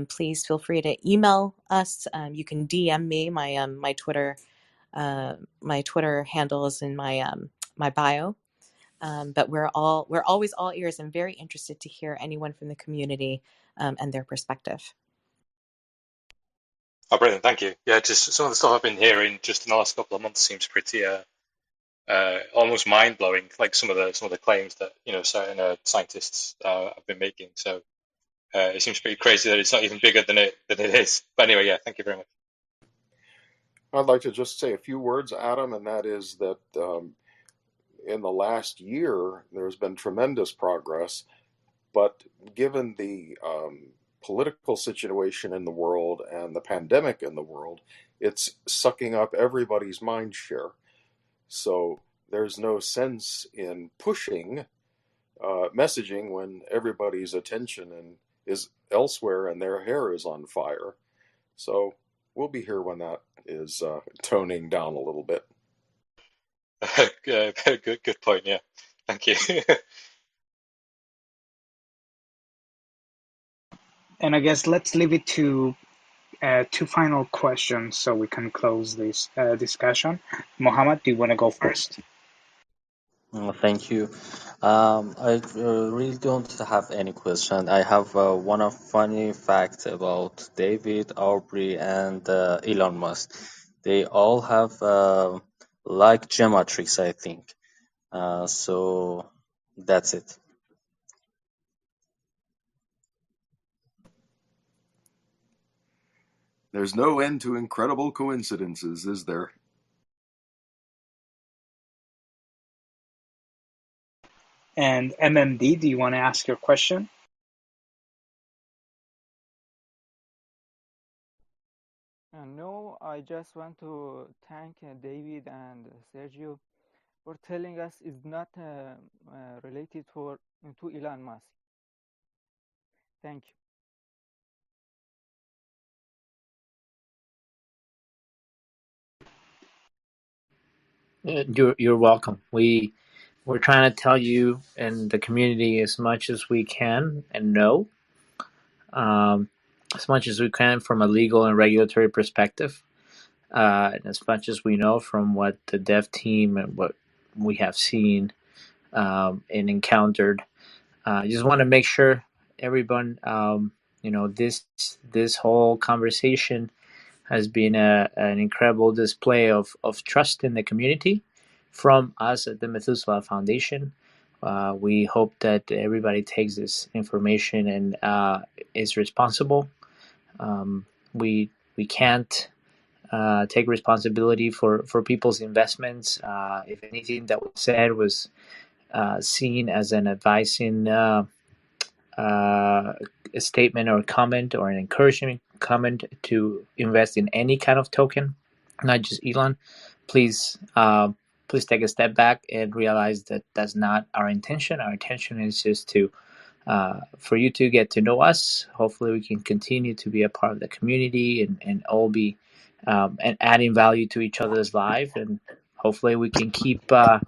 please feel free to email us. You can DM me. My Twitter handle is in my bio. But we're always all ears and very interested to hear anyone from the community and their perspective. Oh, brilliant! Thank you. Yeah, just some of the stuff I've been hearing just in the last couple of months seems pretty almost mind blowing. Like some of the claims that certain scientists have been making. So it seems pretty crazy that it's not even bigger than it is. But anyway, yeah, thank you very much. I'd like to just say a few words, Adam, and that is that in the last year there's been tremendous progress, but given the political situation in the world and the pandemic in the world, it's sucking up everybody's mind share. So there's no sense in pushing messaging when everybody's attention is elsewhere and their hair is on fire. So we'll be here when that is toning down a little bit. Good point. Yeah, thank you. And I guess let's leave it to two final questions so we can close this discussion. Mohammed, do you want to go first? Thank you. I really don't have any question. I have one of funny fact about David, Aubrey, and Elon Musk. They all have like geometrics, I think. So that's it. There's no end to incredible coincidences, is there? And MMD, do you want to ask your question? No, I just want to thank David and Sergio for telling us it's not related to Elon Musk. Thank Yeah, you're welcome. We're trying to tell you and the community as much as we can and know, as much as we can from a legal and regulatory perspective, and as much as we know from what the dev team and what we have seen and encountered. I just want to make sure everyone, this whole conversation has been an incredible display of trust in the community from us at the Methuselah Foundation. We hope that everybody takes this information and is responsible. We can't take responsibility for people's investments. If anything that was said was seen as an advising a statement or comment or an encouragement comment to invest in any kind of token, not just Elon, please please take a step back and realize that that's not our intention. Our intention is just to for you to get to know us. Hopefully, we can continue to be a part of the community and all be and adding value to each other's life, and hopefully, we can keep our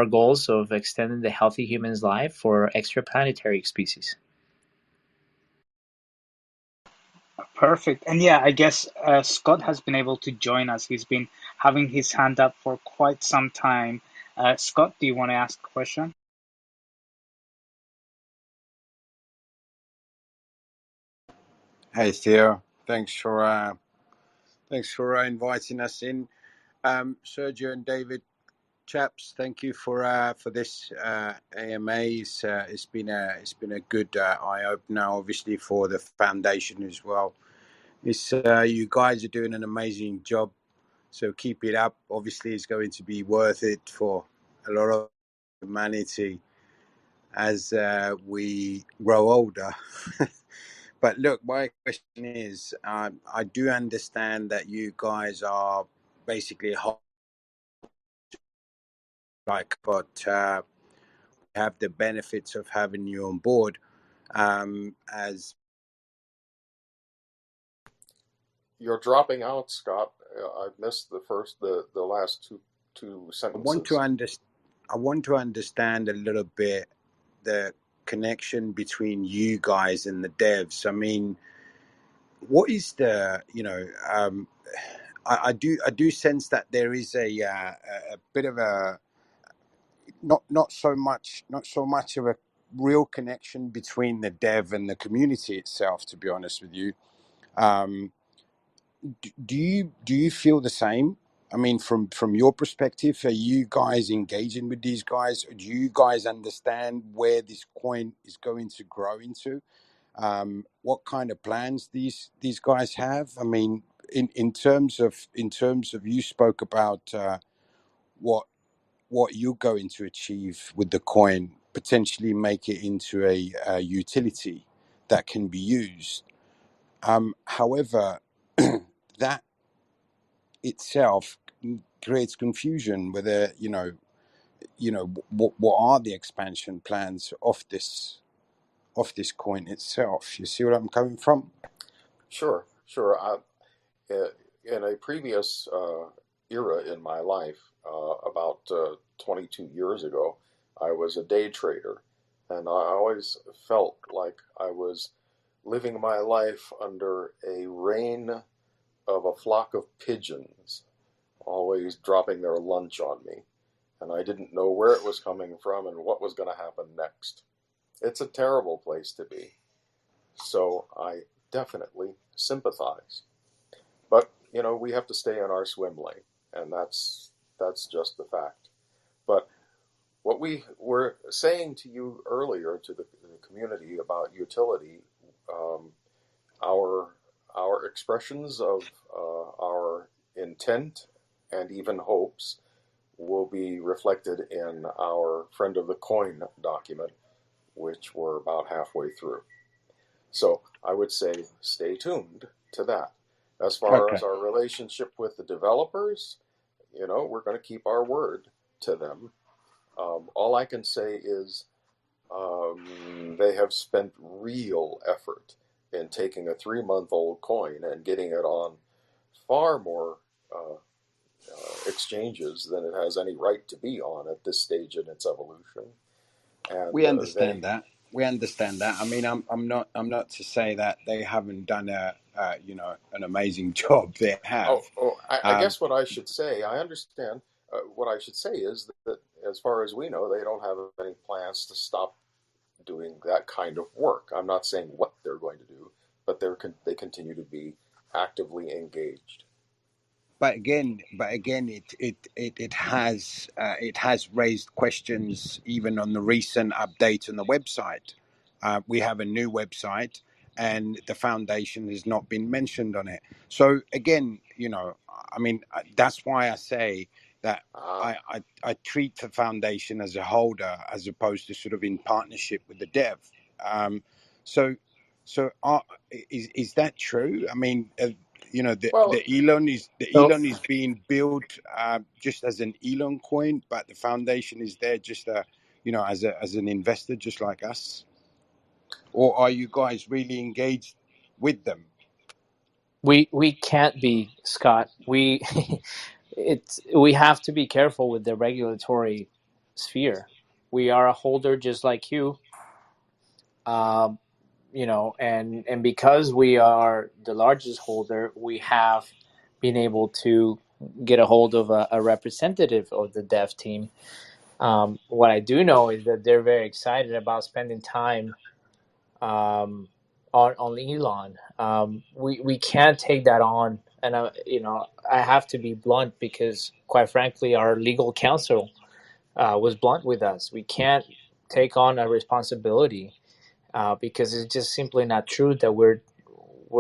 goals of extending the healthy human's life for extraplanetary species. Perfect. And yeah, I guess Scott has been able to join us. He's been having his hand up for quite some time. Scott, do you want to ask a question? Hey Theo, thanks for inviting us in. Sergio and David, chaps. Thank you for this AMA. It's been a good eye opener, obviously for the foundation as well. It's you guys are doing an amazing job, so keep it up. Obviously, it's going to be worth it for a lot of humanity as we grow older. But look, my question is, I do understand that you guys are basically but have the benefits of having you on board. As You're dropping out, Scott. I've missed the last two I want to sentences. I want to understand a little bit the connection between you guys and the devs. I mean, what is the I do sense that there is a bit of a not so much of a real connection between the dev and the community itself. To be honest with you, um, do you feel the same? I mean, from your perspective, are you guys engaging with these guys? Do you guys understand where this coin is going to grow into? What kind of plans these guys have? I mean, in terms of you spoke about what you're going to achieve with the coin, potentially make it into a utility that can be used. However, that itself creates confusion whether what are the expansion plans of this coin itself. You see what I'm coming from? Sure. In a previous era in my life, about 22 years ago, I was a day trader, and I always felt like I was living my life under a rain of a flock of pigeons, always dropping their lunch on me, and I didn't know where it was coming from and what was going to happen next. It's a terrible place to be. So I definitely sympathize. But, we have to stay in our swim lane, and that's just the fact. But what we were saying to you earlier, to the community about utility, um, our expressions of our intent and even hopes will be reflected in our Friend of the Coin document, which we're about halfway through. So I would say stay tuned to that. As far Okay. as our relationship with the developers, we're going to keep our word to them. All I can say is they have spent real effort in taking a 3-month-old coin and getting it on far more exchanges than it has any right to be on at this stage in its evolution. And We understand that. We understand that. I mean, I'm not to say that they haven't done an amazing job. They have. I guess what I should say, I understand. What I should say is that, as far as we know, they don't have any plans to stop doing that kind of work. I'm not saying what they're going to do, but they continue to be actively engaged. But again, it has raised questions even on the recent update on the website. We have a new website, and the foundation has not been mentioned on it. So again, I mean, that's why I say that I treat the foundation as a holder as opposed to sort of in partnership with the dev. So is that true? I mean, Well, the So ELON is being built just as an ELON coin, but the foundation is there just as an investor, just like us. Or are you guys really engaged with them? we can't be, Scott. We have to be careful with the regulatory sphere. We are a holder just like you. Um, and because we are the largest holder, we have been able to get a hold of a representative of the dev team. What I do know is that they're very excited about spending time on Elon. We can't take that on I have to be blunt because, quite frankly, our legal counsel was blunt with us. We can't take on a responsibility because it's just simply not true that we're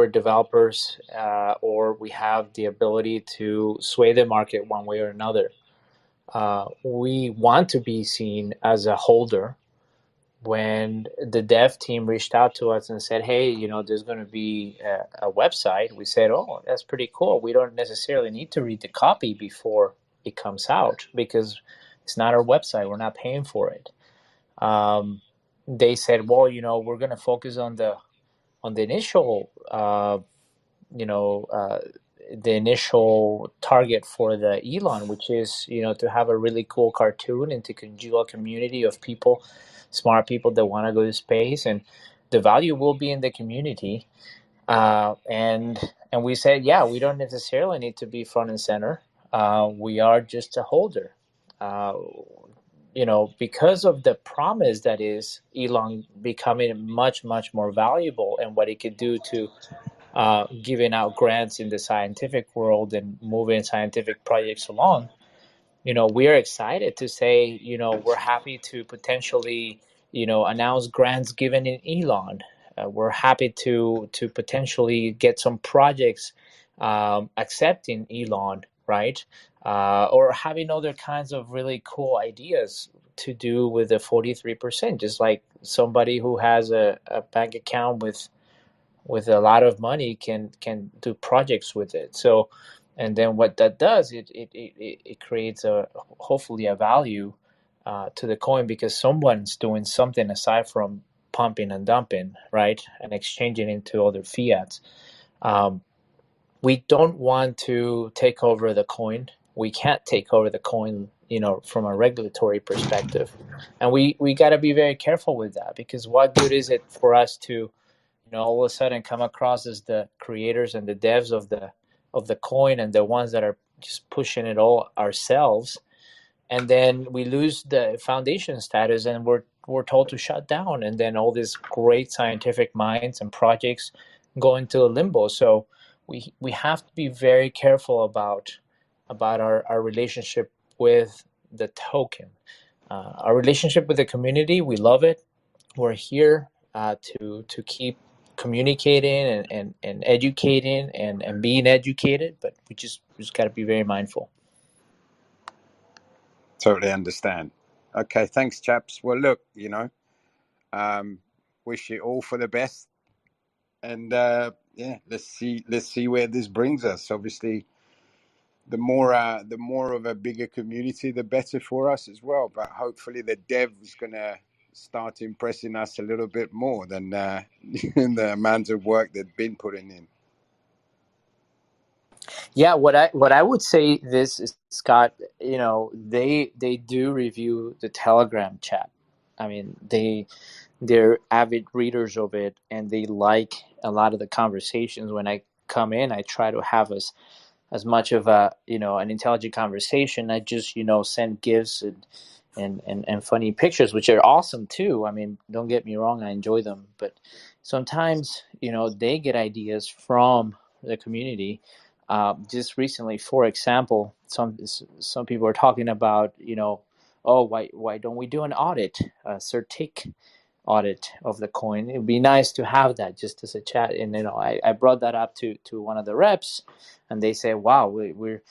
developers or we have the ability to sway the market one way or another. We want to be seen as a holder. When the dev team reached out to us and said, hey, there's going to be a website, we said, oh, that's pretty cool. We don't necessarily need to read the copy before it comes out because it's not our website. We're not paying for it. They said, well, we're going to focus on the initial, the initial target for the ELON, which is, to have a really cool cartoon and to congeal a community of people, smart people that want to go to space, and the value will be in the community. And we said, yeah, we don't necessarily need to be front and center. We are just a holder. Because of the promise that is ELON becoming much, much more valuable and what it could do to giving out grants in the scientific world and moving scientific projects along, we are excited to say, we're happy to potentially, announce grants given in ELON. We're happy to potentially get some projects accepting ELON, right? Or having other kinds of really cool ideas to do with the 43%, just like somebody who has a bank account with a lot of money can do projects with it. So, and then what that does, it creates hopefully a value to the coin because someone's doing something aside from pumping and dumping, right, and exchanging into other fiats. We don't want to take over the coin. We can't take over the coin, from a regulatory perspective, and we got to be very careful with that because what good is it for us to all of a sudden come across as the creators and the devs of the coin and the ones that are just pushing it all ourselves, and then we lose the foundation status and we're told to shut down, and then all these great scientific minds and projects go into a limbo. So we have to be very careful about our relationship with the token. Our relationship with the community, we love it. We're here to keep communicating and educating and being educated, but we just got to be very mindful. Totally understand. Okay, thanks, chaps. Well, look, wish you all for the best, and let's see where this brings us. Obviously, the more of a bigger community, the better for us as well. But hopefully, the dev is gonna start impressing us a little bit more than the amount of work they've been putting in. Yeah, what I would say this is, Scott, they do review the Telegram chat. I mean, they're avid readers of it, and they like a lot of the conversations. When I come in, I try to have as much of an intelligent conversation. I just send gifs and funny pictures, which are awesome too. I mean, don't get me wrong, I enjoy them, but sometimes they get ideas from the community. Just recently, for example, some people are talking about oh, why don't we do an audit, a certic audit of the coin? It'd be nice to have that just as a chat. And I brought that up to one of the reps, and they say, wow, we're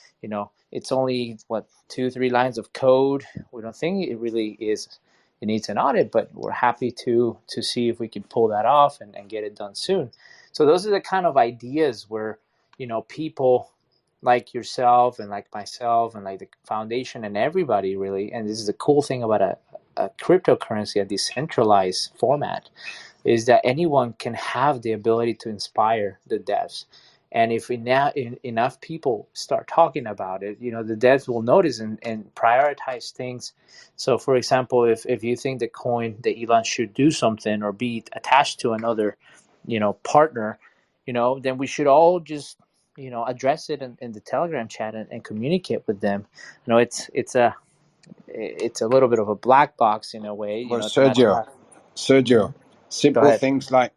it's only 2-3 lines of code. We don't think it really is, it needs an audit, but we're happy to see if we can pull that off and get it done soon. So those are the kind of ideas where people like yourself and like myself and like the foundation and everybody really, and this is the cool thing about a cryptocurrency, a decentralized format, is that anyone can have the ability to inspire the devs. And if enough people start talking about it, the devs will notice and prioritize things. So, for example, if you think the coin, the ELON, should do something or be attached to another, partner, then we should all just, address it in the Telegram chat and communicate with them. It's a little bit of a black box in a way. Well, Sergio, Go Simple ahead. things like,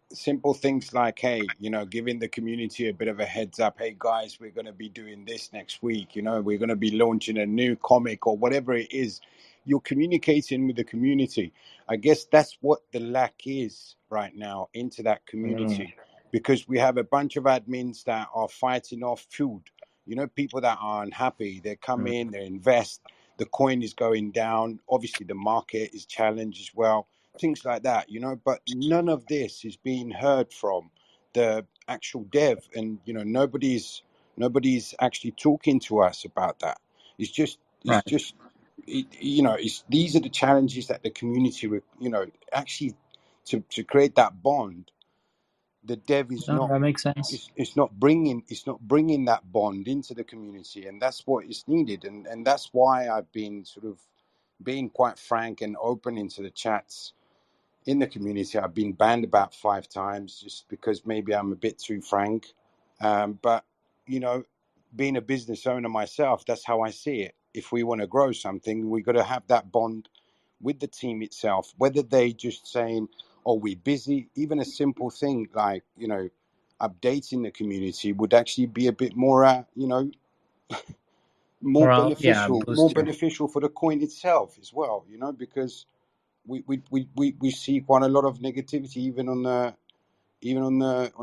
hey, giving the community a bit of a heads up. Hey guys, we're going to be doing this next week. We're going to be launching a new comic or whatever it is. You're communicating with the community. I guess that's what the lack is right now into that Mm, community, because we have a bunch of admins that are fighting off food. People that are unhappy, they come mm, in, they invest. The coin is going down. Obviously, the market is challenged as well, things like that, but none of this is being heard from the actual dev, and nobody's actually talking to us about that. It's right. just it's these are the challenges that the community actually, to create that bond. The dev is No, not, that makes sense. it's not bringing that bond into the community, and that's what is needed, and that's why I've been sort of being quite frank and open into the chats in the community. I've been banned about 5 times just because maybe I'm a bit too frank. But, being a business owner myself, that's how I see it. If we want to grow something, we got to have that bond with the team itself, whether they just saying, oh, we're busy. Even a simple thing like, updating the community would actually be a bit more, more Well, yeah, beneficial booster. for the coin itself as well, because we see quite a lot of negativity even on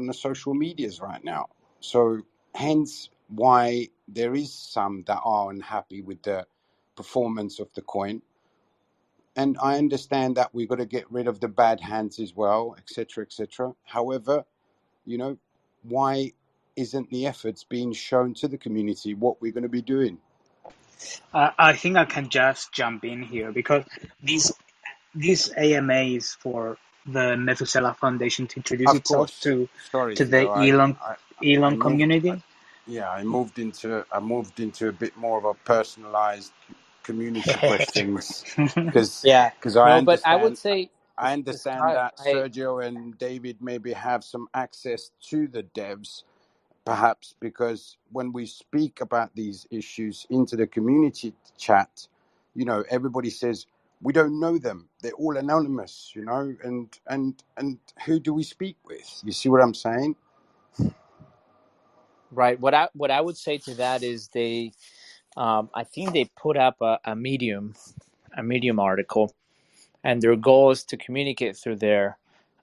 the social medias right now. So hence why there is some that are unhappy with the performance of the coin. And I understand that we've got to get rid of the bad hands as well, etc., etc. However, why isn't the efforts being shown to the community what we're going to be doing? I think I can just jump in here because these AMAs for the Methuselah Foundation to introduce Of itself course. to Sorry, the Theo. I Elon moved. community. I moved into a bit more of a personalized community questions, because Yeah. I No, but I would understand say, Scott, that Sergio and David maybe have some access to the devs, perhaps because when we speak about these issues into the community chat, everybody says we don't know them. They're all anonymous, and who do we speak with? You see what I'm saying? right. What I would say to that is I think they put up a Medium article, and their goal is to communicate through there.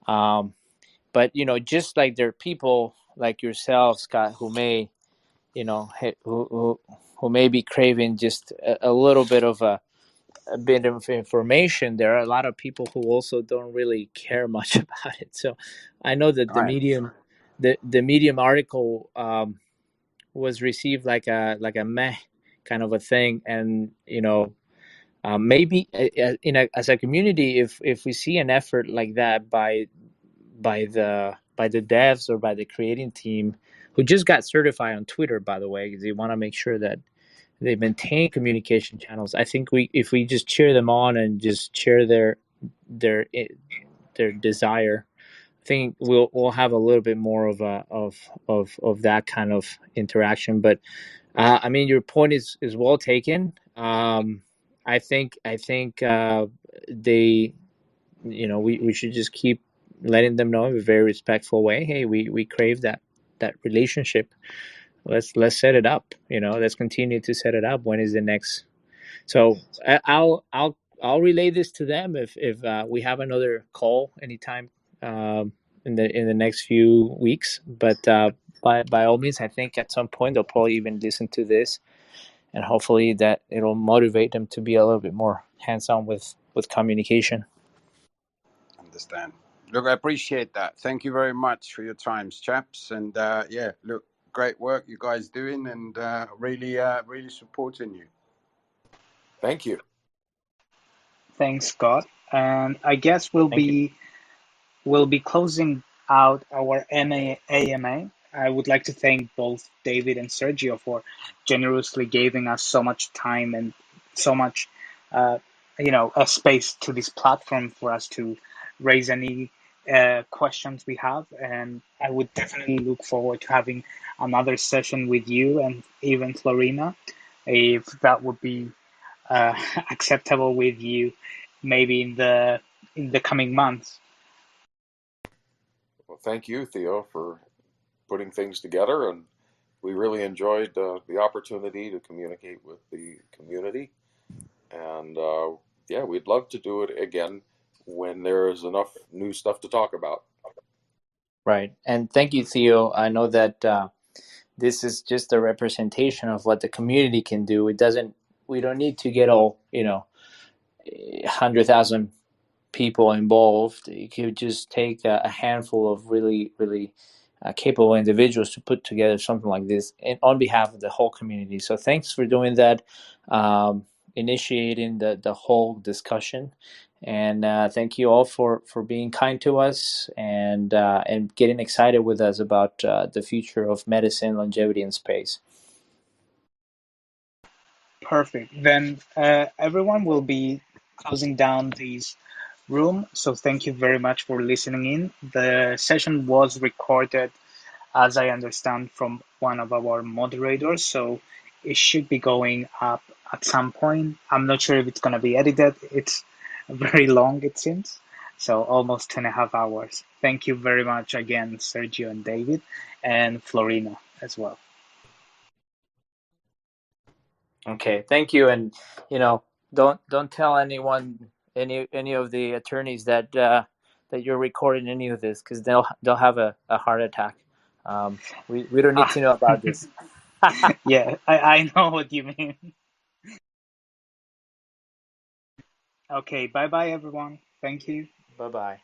But just like there are people like yourself, Scott, who may who may be craving just a little bit of a bit of information. There are a lot of people who also don't really care much about it. So I know that Right. the Medium article was received like a meh kind of a thing, and maybe as a community, if we see an effort like that by the devs or by the creating team, who just got certified on Twitter, by the way, because they want to make sure that they maintain communication channels. I think if we just cheer them on and just share their their desire, I think we'll have a little bit more of of that kind of interaction. But I mean, your point is well taken. I think they, we should just keep letting them know in a very respectful way. Hey, we crave that relationship. Let's set it up. Let's continue to set it up. When is the next? So I'll relay this to them if we have another call anytime in the next few weeks. But by all means, I think at some point they'll probably even listen to this, and hopefully that it'll motivate them to be a little bit more hands-on with communication. Understand. Look, I appreciate that. Thank you very much for your times, chaps. And look, great work you guys doing, and really supporting you. Thank you. Thanks, Scott. And I guess Thank you. we'll be closing out our AMA. I would like to thank both David and Sergio for generously giving us so much time and so much, a space to this platform for us to raise any questions we have. And I would definitely look forward to having another session with you and even Florina, if that would be acceptable with you, maybe in the coming months. thank you, Theo, for putting things together, and we really enjoyed the opportunity to communicate with the community. And yeah, we'd love to do it again when there is enough new stuff to talk about. Right. And thank you, Theo. I know that this is just a representation of what the community can do. We don't need to get all, 100,000 people involved. You could just take a handful of really, really capable individuals to put together something like this on behalf of the whole community. So thanks for doing that, initiating the whole discussion. And thank you all for being kind to us and getting excited with us about the future of medicine, longevity, and space. Perfect. Then everyone will be closing down this room. So thank you very much for listening in. The session was recorded, as I understand, from one of our moderators. So it should be going up at some point. I'm not sure if it's going to be edited. It's very long, it seems. So almost 2.5 hours. Thank you very much again, Sergio and David, and Florina as well. Okay, thank you. And don't tell anyone, any of the attorneys that that you're recording any of this, because they'll have a heart attack. We don't need to know about this. Yeah, I know what you mean. Okay, bye-bye, everyone. Thank you. Bye-bye.